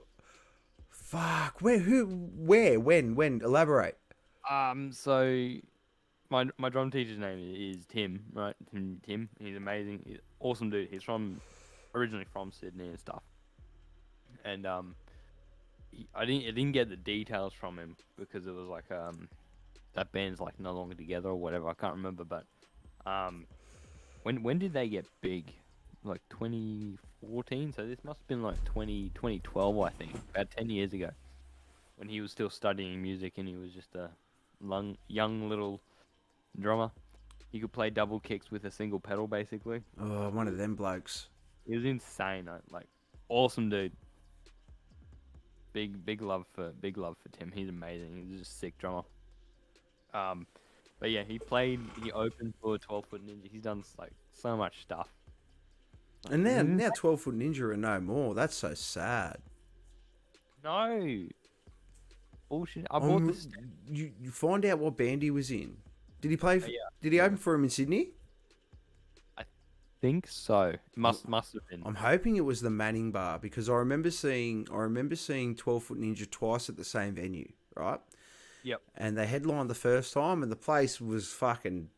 fuck. Where? When? Elaborate. so my drum teacher's name is Tim, right? Tim. He's amazing. He's an awesome dude. He's originally from Sydney and stuff. And I didn't get the details from him because it was like that band's like no longer together or whatever. I can't remember, but when did they get big? Like 2014. So this must have been like 2012, I think, about 10 years ago, when he was still studying music and he was just a young little drummer. He could play double kicks with a single pedal, basically. Oh, one of them blokes. He was insane, like awesome dude. Big love for Tim. He's amazing. He's just a sick drummer. But yeah, he opened for 12-Foot Ninja. He's done like so much stuff. And now 12-Foot Ninja are no more. That's so sad. No. Bullshit. I bought this. You find out what band he was in. Did he play? Did he open for him in Sydney? I think so. Must have been. I'm hoping it was the Manning Bar because I remember seeing 12-Foot Ninja twice at the same venue, right? Yep. And they headlined the first time, and the place was fucking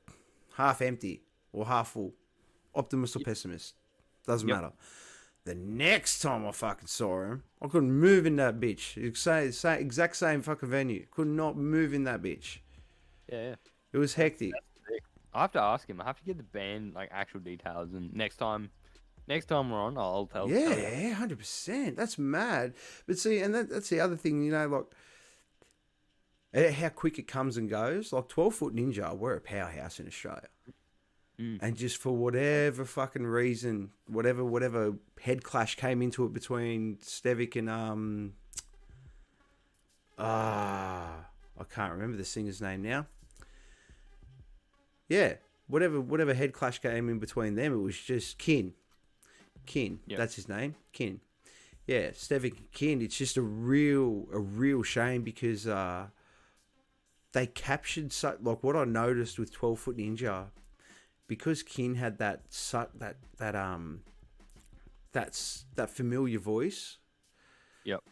half empty or half full. Optimist or pessimist, doesn't matter. The next time I fucking saw him, I couldn't move in that bitch. Exact same fucking venue. Could not move in that bitch. Yeah. It was hectic. I have to ask him. I have to get the band like actual details, and next time we're on, I'll tell. Yeah, 100%. That's mad. But see, and that's the other thing, you know, like how quick it comes and goes. Like 12-Foot Ninja, we're a powerhouse in Australia. And just for whatever fucking reason, whatever head clash came into it between Stevic and I can't remember the singer's name now. Yeah, whatever head clash came in between them, it was just Kin. That's his name, Kin. Yeah, Stevic and Kin. It's just a real shame because they captured like what I noticed with 12-Foot Ninja. Because Kin had that familiar voice. Yep.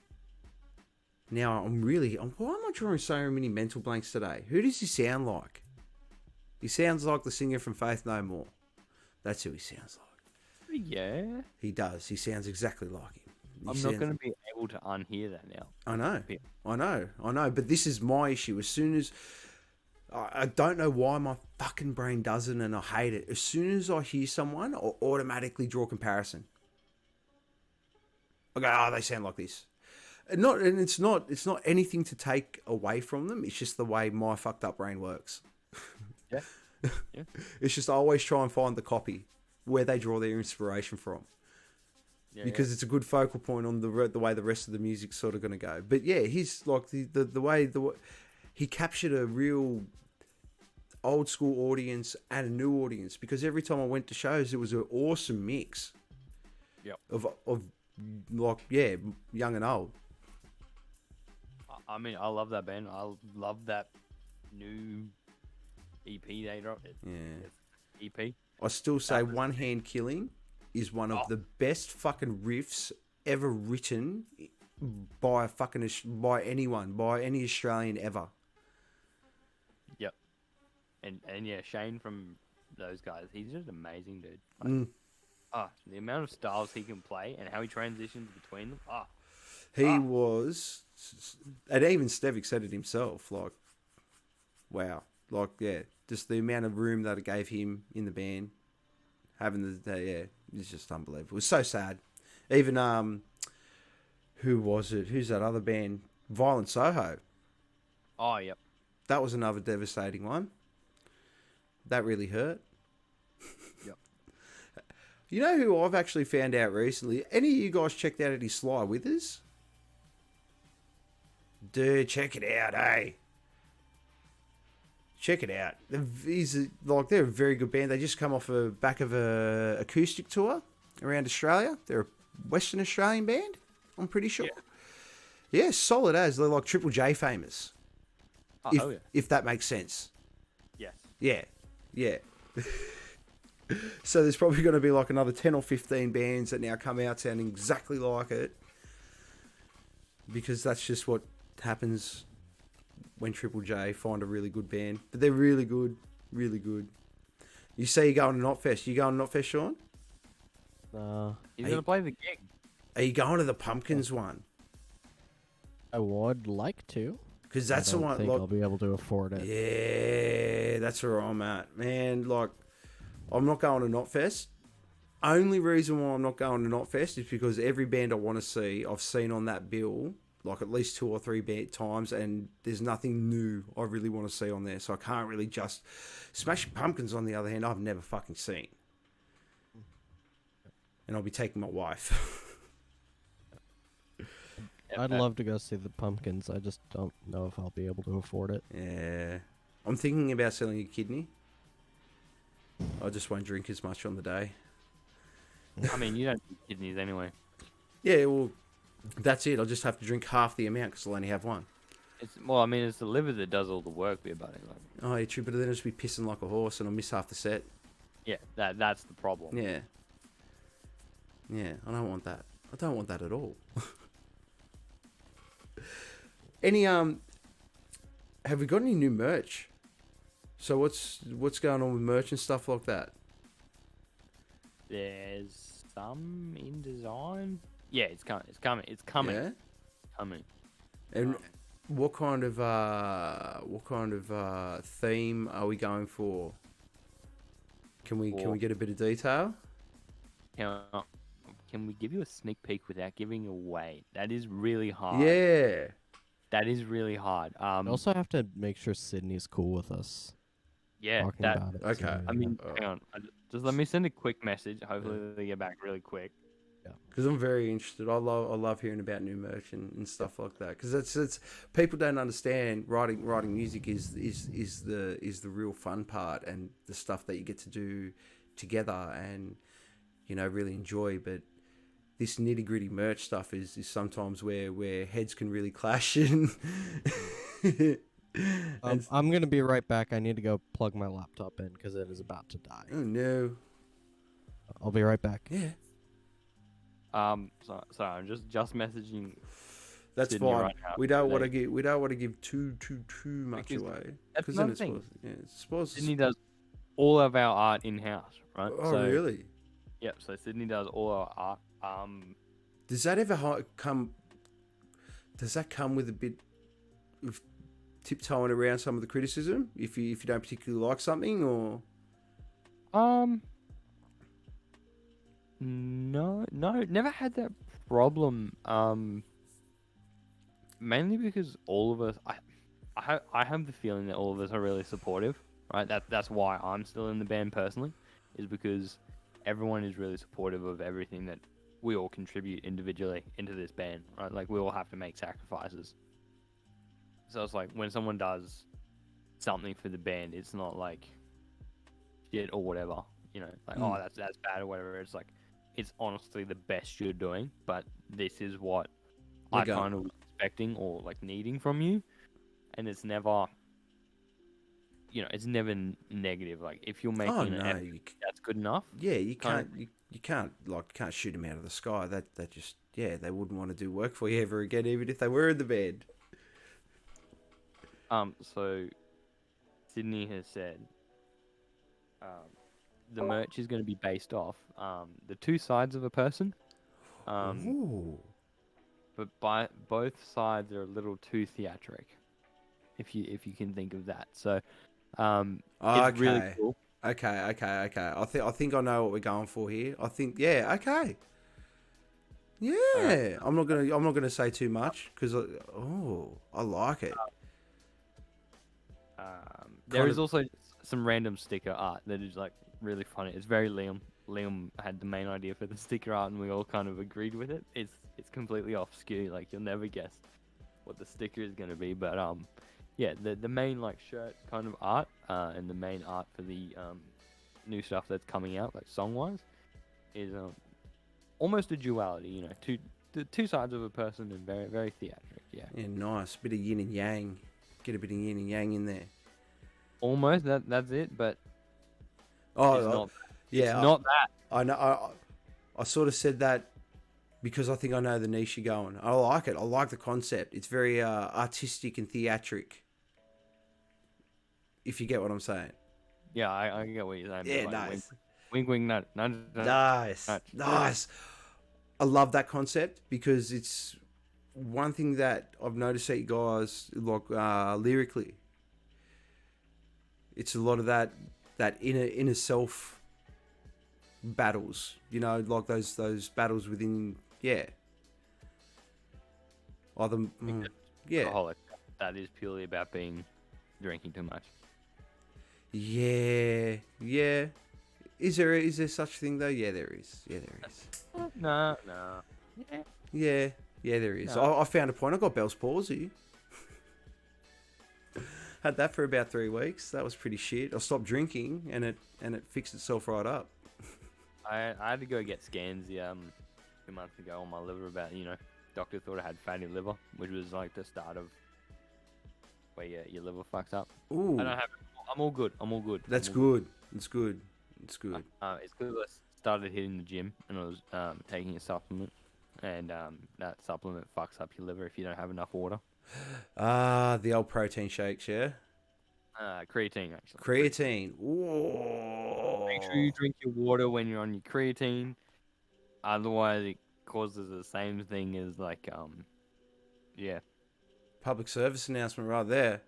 Now why am I drawing so many mental blanks today? Who does he sound like? He sounds like the singer from Faith No More. That's who he sounds like. Yeah. He does. He sounds exactly like him. I'm not going to be able to unhear that now. I know. But this is my issue. As soon as I don't know why my fucking brain doesn't, and I hate it. As soon as I hear someone, I automatically draw comparison. I go, oh, they sound like this. And it's not anything to take away from them. It's just the way my fucked up brain works. Yeah. It's just I always try and find the copy where they draw their inspiration from. Because it's a good focal point on the way the rest of the music's sort of going to go. But yeah, he's like the way he captured a real old school audience and a new audience, because every time I went to shows, it was an awesome mix. Yep. Of like, yeah, young and old. I mean, I love that band. I love that new EP they dropped. EP. I still say One Hand Killing is one of the best fucking riffs ever written by anyone, by any Australian ever. Yep. And yeah, Shane from those guys, he's just amazing, dude. Like, the amount of styles he can play and how he transitions between them. He was, and even Stevic said it himself, like, wow. Like, yeah, just the amount of room that it gave him in the band, having yeah, it's just unbelievable. It was so sad. Even who was it? Who's that other band? Violent Soho. Oh, yep. That was another devastating one. That really hurt. Yep. You know who I've actually found out recently? Any of you guys checked out any Sly Withers? Dude, check it out, eh? Check it out. They're a very good band. They just come off the back of a acoustic tour around Australia. They're a Western Australian band, I'm pretty sure. Yeah, solid as. They're like Triple J famous. Oh, yeah. If that makes sense. Yes. Yeah. Yeah. So there's probably going to be like another 10 or 15 bands that now come out sounding exactly like it. Because that's just what happens when Triple J find a really good band. But they're really good. Really good. You say you're going to Knotfest. You going to Knotfest, Sean? He's going to play the gig. Are you going to the Pumpkins one? I would like to. Because that's the one. I think I'll be able to afford it. Yeah, that's where I'm at. Man, like, I'm not going to Knotfest. Only reason why I'm not going to Knotfest is because every band I want to see, I've seen on that bill, like at least 2 or 3 times, and there's nothing new I really want to see on there. So I can't really just... Smashing Pumpkins, on the other hand, I've never fucking seen. And I'll be taking my wife. I'd love to go see the Pumpkins. I just don't know if I'll be able to afford it. Yeah. I'm thinking about selling a kidney. I just won't drink as much on the day. I mean, you don't need kidneys anyway. Yeah, well, that's it. I'll just have to drink half the amount because I'll only have one. Well, I mean, it's the liver that does all the work, buddy. Like, Oh, yeah, true, but then I'll just be pissing like a horse and I'll miss half the set. yeah, that's the problem. Yeah. Yeah, I don't want that. I don't want that at all. Any, have we got any new merch? So what's going on with merch and stuff like that? There's some in design. Yeah, it's coming. It's coming. Yeah? Coming. And what kind of theme are we going for? Can we get a bit of detail? Can we give you a sneak peek without giving away? That is really hard. Yeah. That is really hard. I also have to make sure Sydney's cool with us. Yeah, talking that. about it. Okay. So, I mean, hang on. Just let me send a quick message. Hopefully they get back really quick. Because I'm very interested. I love hearing about new merch and stuff like that. Because it's people don't understand writing music is the real fun part and the stuff that you get to do together and really enjoy. But this nitty gritty merch stuff is sometimes where heads can really clash. And I'm gonna be right back. I need to go plug my laptop in because it is about to die. oh no. I'll be right back. Yeah. Sorry, I'm just messaging. That's Sydney fine. right now. We don't want to give too much Because away. that's then another it's thing. supposed Sydney does all of our art in house, right? Oh, so, really? Yep. So Sydney does all our art. Does that ever come? Does that come with a bit of tiptoeing around some of the criticism if you don't particularly like something, or? No, never had that problem. Mainly because all of us, I have the feeling that all of us are really supportive, right? That's why I'm still in the band personally, is because everyone is really supportive of everything that we all contribute individually into this band, right? Like we all have to make sacrifices. So it's like when someone does something for the band, it's not like shit or whatever, like oh that's bad or whatever. It's like it's honestly the best you're doing, but this is what I kind of was expecting or like needing from you, and it's never, it's never negative. Like if you're making an effort, that's good enough. Yeah, you can't shoot them out of the sky. That just they wouldn't want to do work for you ever again, even if they were in the band. So Sydney has said, the merch is going to be based off the two sides of a person. Ooh. But by both sides are a little too theatric, if you can think of that. So It's really Okay. cool. Okay. I think I know what we're going for here. I think okay. Yeah. I'm not gonna say too much because I like it. There Kind is of- also some random sticker art that is like really funny. It's very Liam. Liam had the main idea for the sticker art, and we all kind of agreed with it. It's completely off skew. Like you'll never guess what the sticker is gonna be. But yeah, the main like shirt kind of art, and the main art for the new stuff that's coming out, like song wise, is almost a duality. You know, the two sides of a person, and very very theatric. Yeah. Yeah, nice. Bit of yin and yang. Get a bit of yin and yang in there. Almost that's it, but Oh, it's not. yeah. It's not that. I know. I sort of said that because I think I know the niche you're going. I like it. I like the concept. It's very artistic and theatric. If you get what I'm saying. Yeah, I get what you're saying. but, Yeah, like, nice. Wink, wink, nut, nut, nut. Nice. Right. Nice. I love that concept because it's one thing that I've noticed that you guys like lyrically. It's a lot of that inner self battles, you know, like those battles within, yeah. Either, yeah, Alcoholic. That is purely about drinking too much. yeah. Is there such thing though? Yeah, there is. No. Yeah, there is. No. I found a point. I got Bell's palsy. Had that for about 3 weeks. That was pretty shit. I stopped drinking, and it fixed itself right up. I had to go get scans 2 months ago on my liver. About doctor thought I had fatty liver, which was like the start of where your liver fucks up. Ooh, I don't have. I'm all good. that's I'm all good. It's good. It's because I started hitting the gym and I was taking a supplement, and that supplement fucks up your liver if you don't have enough water. The old protein shakes, yeah. Creatine actually. Creatine. Whoa. Make sure you drink your water when you're on your creatine. Otherwise, it causes the same thing as like yeah. Public service announcement right there.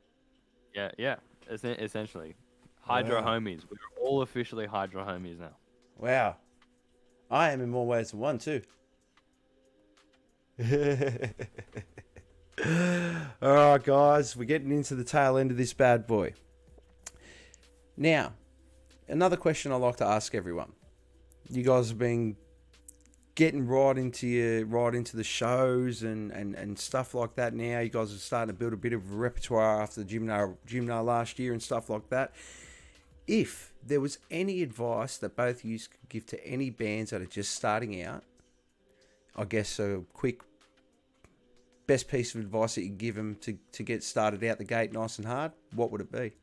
Yeah. Essentially, Hydro Homies. We're all officially Hydro Homies now. Wow. I am in more ways than one too. All right, guys, we're getting into the tail end of this bad boy. Now, another question I like to ask everyone. You guys have been getting right into the shows and stuff like that now. You guys are starting to build a bit of a repertoire after the Gymnar last year and stuff like that. If there was any advice that both of you could give to any bands that are just starting out, I guess a quick best piece of advice that you give them to get started out the gate nice and hard, what would it be?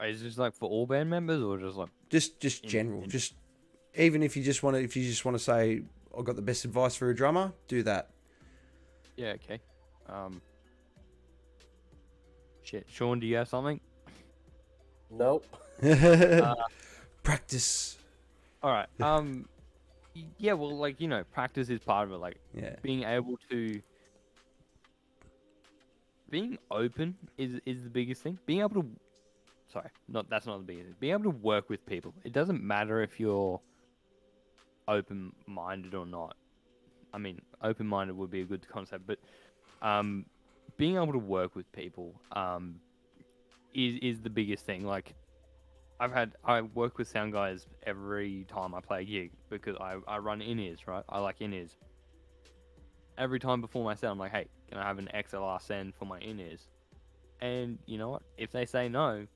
Is this like for all band members or just like Just general. Just even if you just want to say I got the best advice for a drummer, do that. yeah, okay. Shit, Sean, do you have something? Nope. Practice. All right. Yeah, well, like practice is part of it. Like Yeah. being open is the biggest thing. Being able to, that's not the biggest thing. Being able to work with people. It doesn't matter if you're open-minded or not. I mean, open-minded would be a good concept, but being able to work with people is the biggest thing. Like I work with sound guys every time I play a gig because I run in-ears, right? I like in-ears. Every time before my set, I'm like, hey, can I have an XLR send for my in-ears? And you know what? If they say no,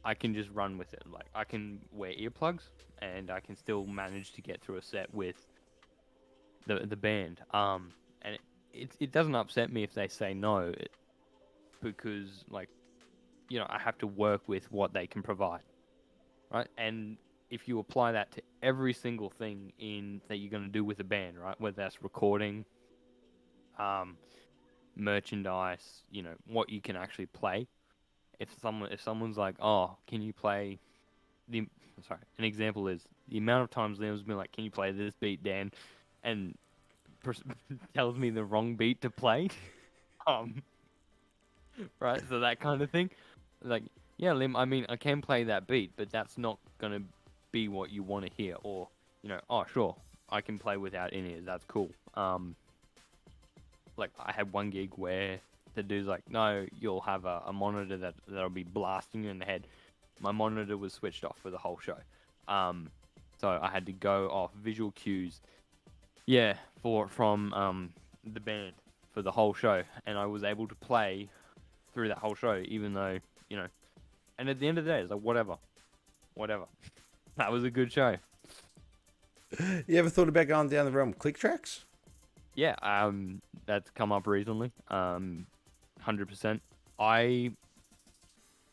I can just run with it. Like I can wear earplugs and I can still manage to get through a set with the band. And it doesn't upset me if they say no, because like I have to work with what they can provide. Right, and if you apply that to every single thing that you're going to do with a band, right, whether that's recording, merchandise, what you can actually play. If someone's like, oh, can you play an example is the amount of times Liam's been like, can you play this beat, Dan, and tells me the wrong beat to play. right? So that kind of thing. Like, yeah, Lim, I mean, I can play that beat, but that's not going to be what you want to hear. Or, oh, sure, I can play without in-ears. That's cool. Like, I had one gig where the dude's like, no, you'll have a monitor that'll be blasting you in the head. My monitor was switched off for the whole show. So I had to go off visual cues. Yeah, from the band for the whole show, and I was able to play through that whole show, even though, and at the end of the day, it's like, whatever. That was a good show. You ever thought about going down the realm of click tracks? Yeah, that's come up recently. 100%. I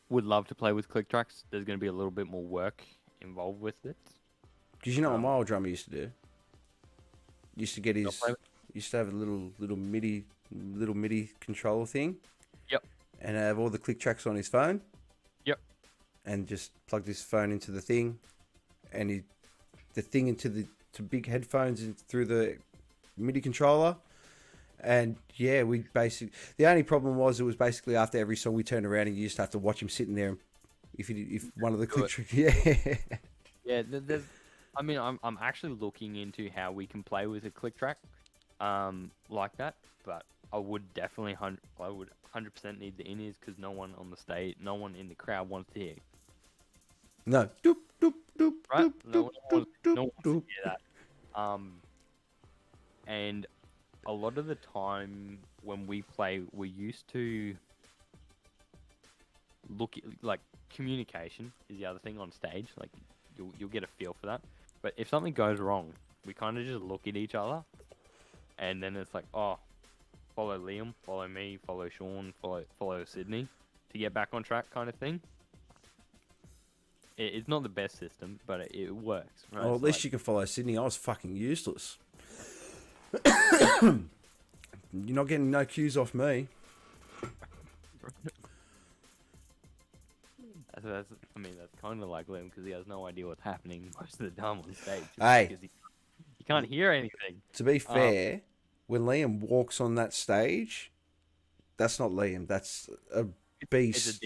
would love to play with click tracks. There's going to be a little bit more work involved with it. Because you know what my old drummer used to do? Used to get his, used to have a little MIDI controller thing. Yep. And have all the click tracks on his phone. Yep. And just plugged his phone into the thing, and the thing into the big headphones through the MIDI controller. And yeah, the only problem was it was basically after every song we turned around and you just have to watch him sitting there. If one of the click tracks, yeah. There's, I mean, I'm actually looking into how we can play with a click track, like that. But I would definitely 100% need the in-ears because no one on the stage, no one in the crowd wants to hear. No. Doop, doop, doop, right? Doop, No doop, one wants doop, to doop. hear that. And a lot of the time when we play, we used to look at, like, communication is the other thing on stage. Like, you'll get a feel for that. But if something goes wrong, we kind of just look at each other, and then it's like, oh, follow Liam, follow me, follow Sean, follow Sydney to get back on track, kind of thing. It's not the best system, but it works. Right? Oh, at It's least like, you can follow Sydney. I was fucking useless. You're not getting no cues off me. That's kind of like Liam because he has no idea what's happening most of the time on stage. Hey. Because you can't hear anything. To be fair, when Liam walks on that stage, that's not Liam. That's a beast.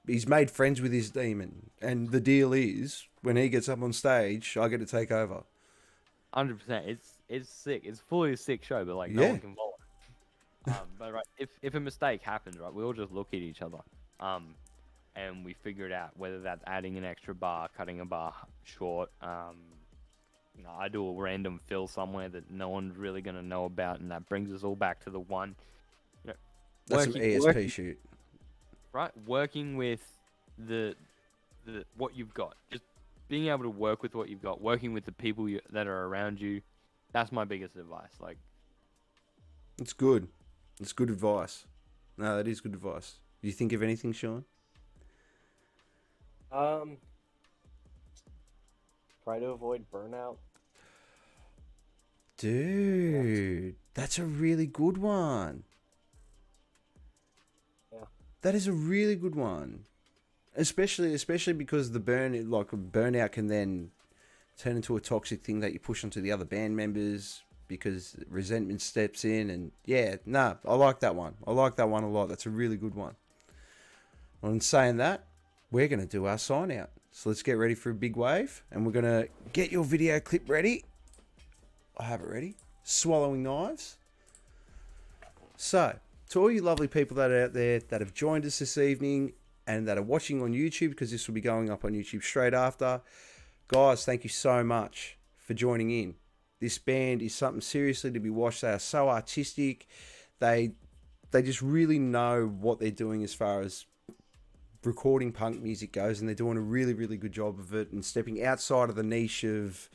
He's made friends with his demon, and the deal is when he gets up on stage, I get to take over. 100%. It's sick. It's fully a sick show, but like no Yeah. one can follow. But right, if a mistake happens, right, we all just look at each other, and we figure it out whether that's adding an extra bar, cutting a bar short. I do a random fill somewhere that no one's really gonna know about, and that brings us all back to the one. That's an ESP shoot. Right, working with the what you've got, just being able to work with what you've got, working with the people that are around you. That's my biggest advice. Like, It's good. It's good advice. No, that is good advice. Do you think of anything, Sean? Try to avoid burnout. Dude, that's a really good one. Yeah. That is a really good one. Especially because burnout can then turn into a toxic thing that you push onto the other band members because resentment steps in. And yeah, I like that one. I like that one a lot. That's a really good one. Well, in saying that, we're going to do our sign out. So let's get ready for a big wave, and we're going to get your video clip ready. I have it ready. Swallowing knives. So, to all you lovely people that are out there that have joined us this evening and that are watching on YouTube, because this will be going up on YouTube straight after, guys, thank you so much for joining in. This band is something seriously to be watched. They are so artistic. They just really know what they're doing as far as recording punk music goes, and they're doing a really, really good job of it and stepping outside of the niche of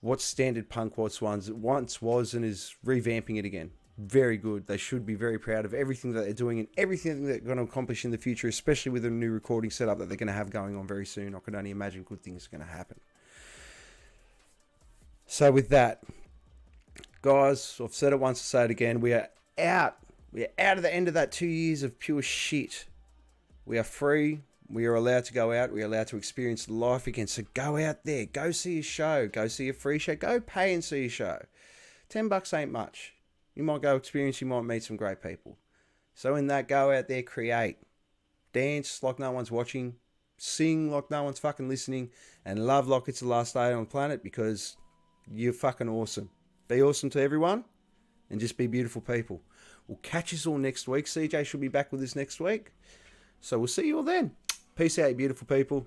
what standard punk once was and is revamping it again. Very good. They should be very proud of everything that they're doing and everything that they're going to accomplish in the future, especially with a new recording setup that they're going to have going on very soon. I can only imagine good things are going to happen. So with that, guys, I've said it once, I'll say it again. We are out. We are out of the end of that 2 years of pure shit. We are free. We are allowed to go out. We are allowed to experience life again. So go out there. Go see a show. Go see a free show. Go pay and see a show. $10 ain't much. You might go experience, you might meet some great people. So in that, go out there, create. Dance like no one's watching. Sing like no one's fucking listening. And love like it's the last day on the planet, because you're fucking awesome. Be awesome to everyone and just be beautiful people. We'll catch us all next week. CJ should be back with us next week. So we'll see you all then. Peace out, you beautiful people.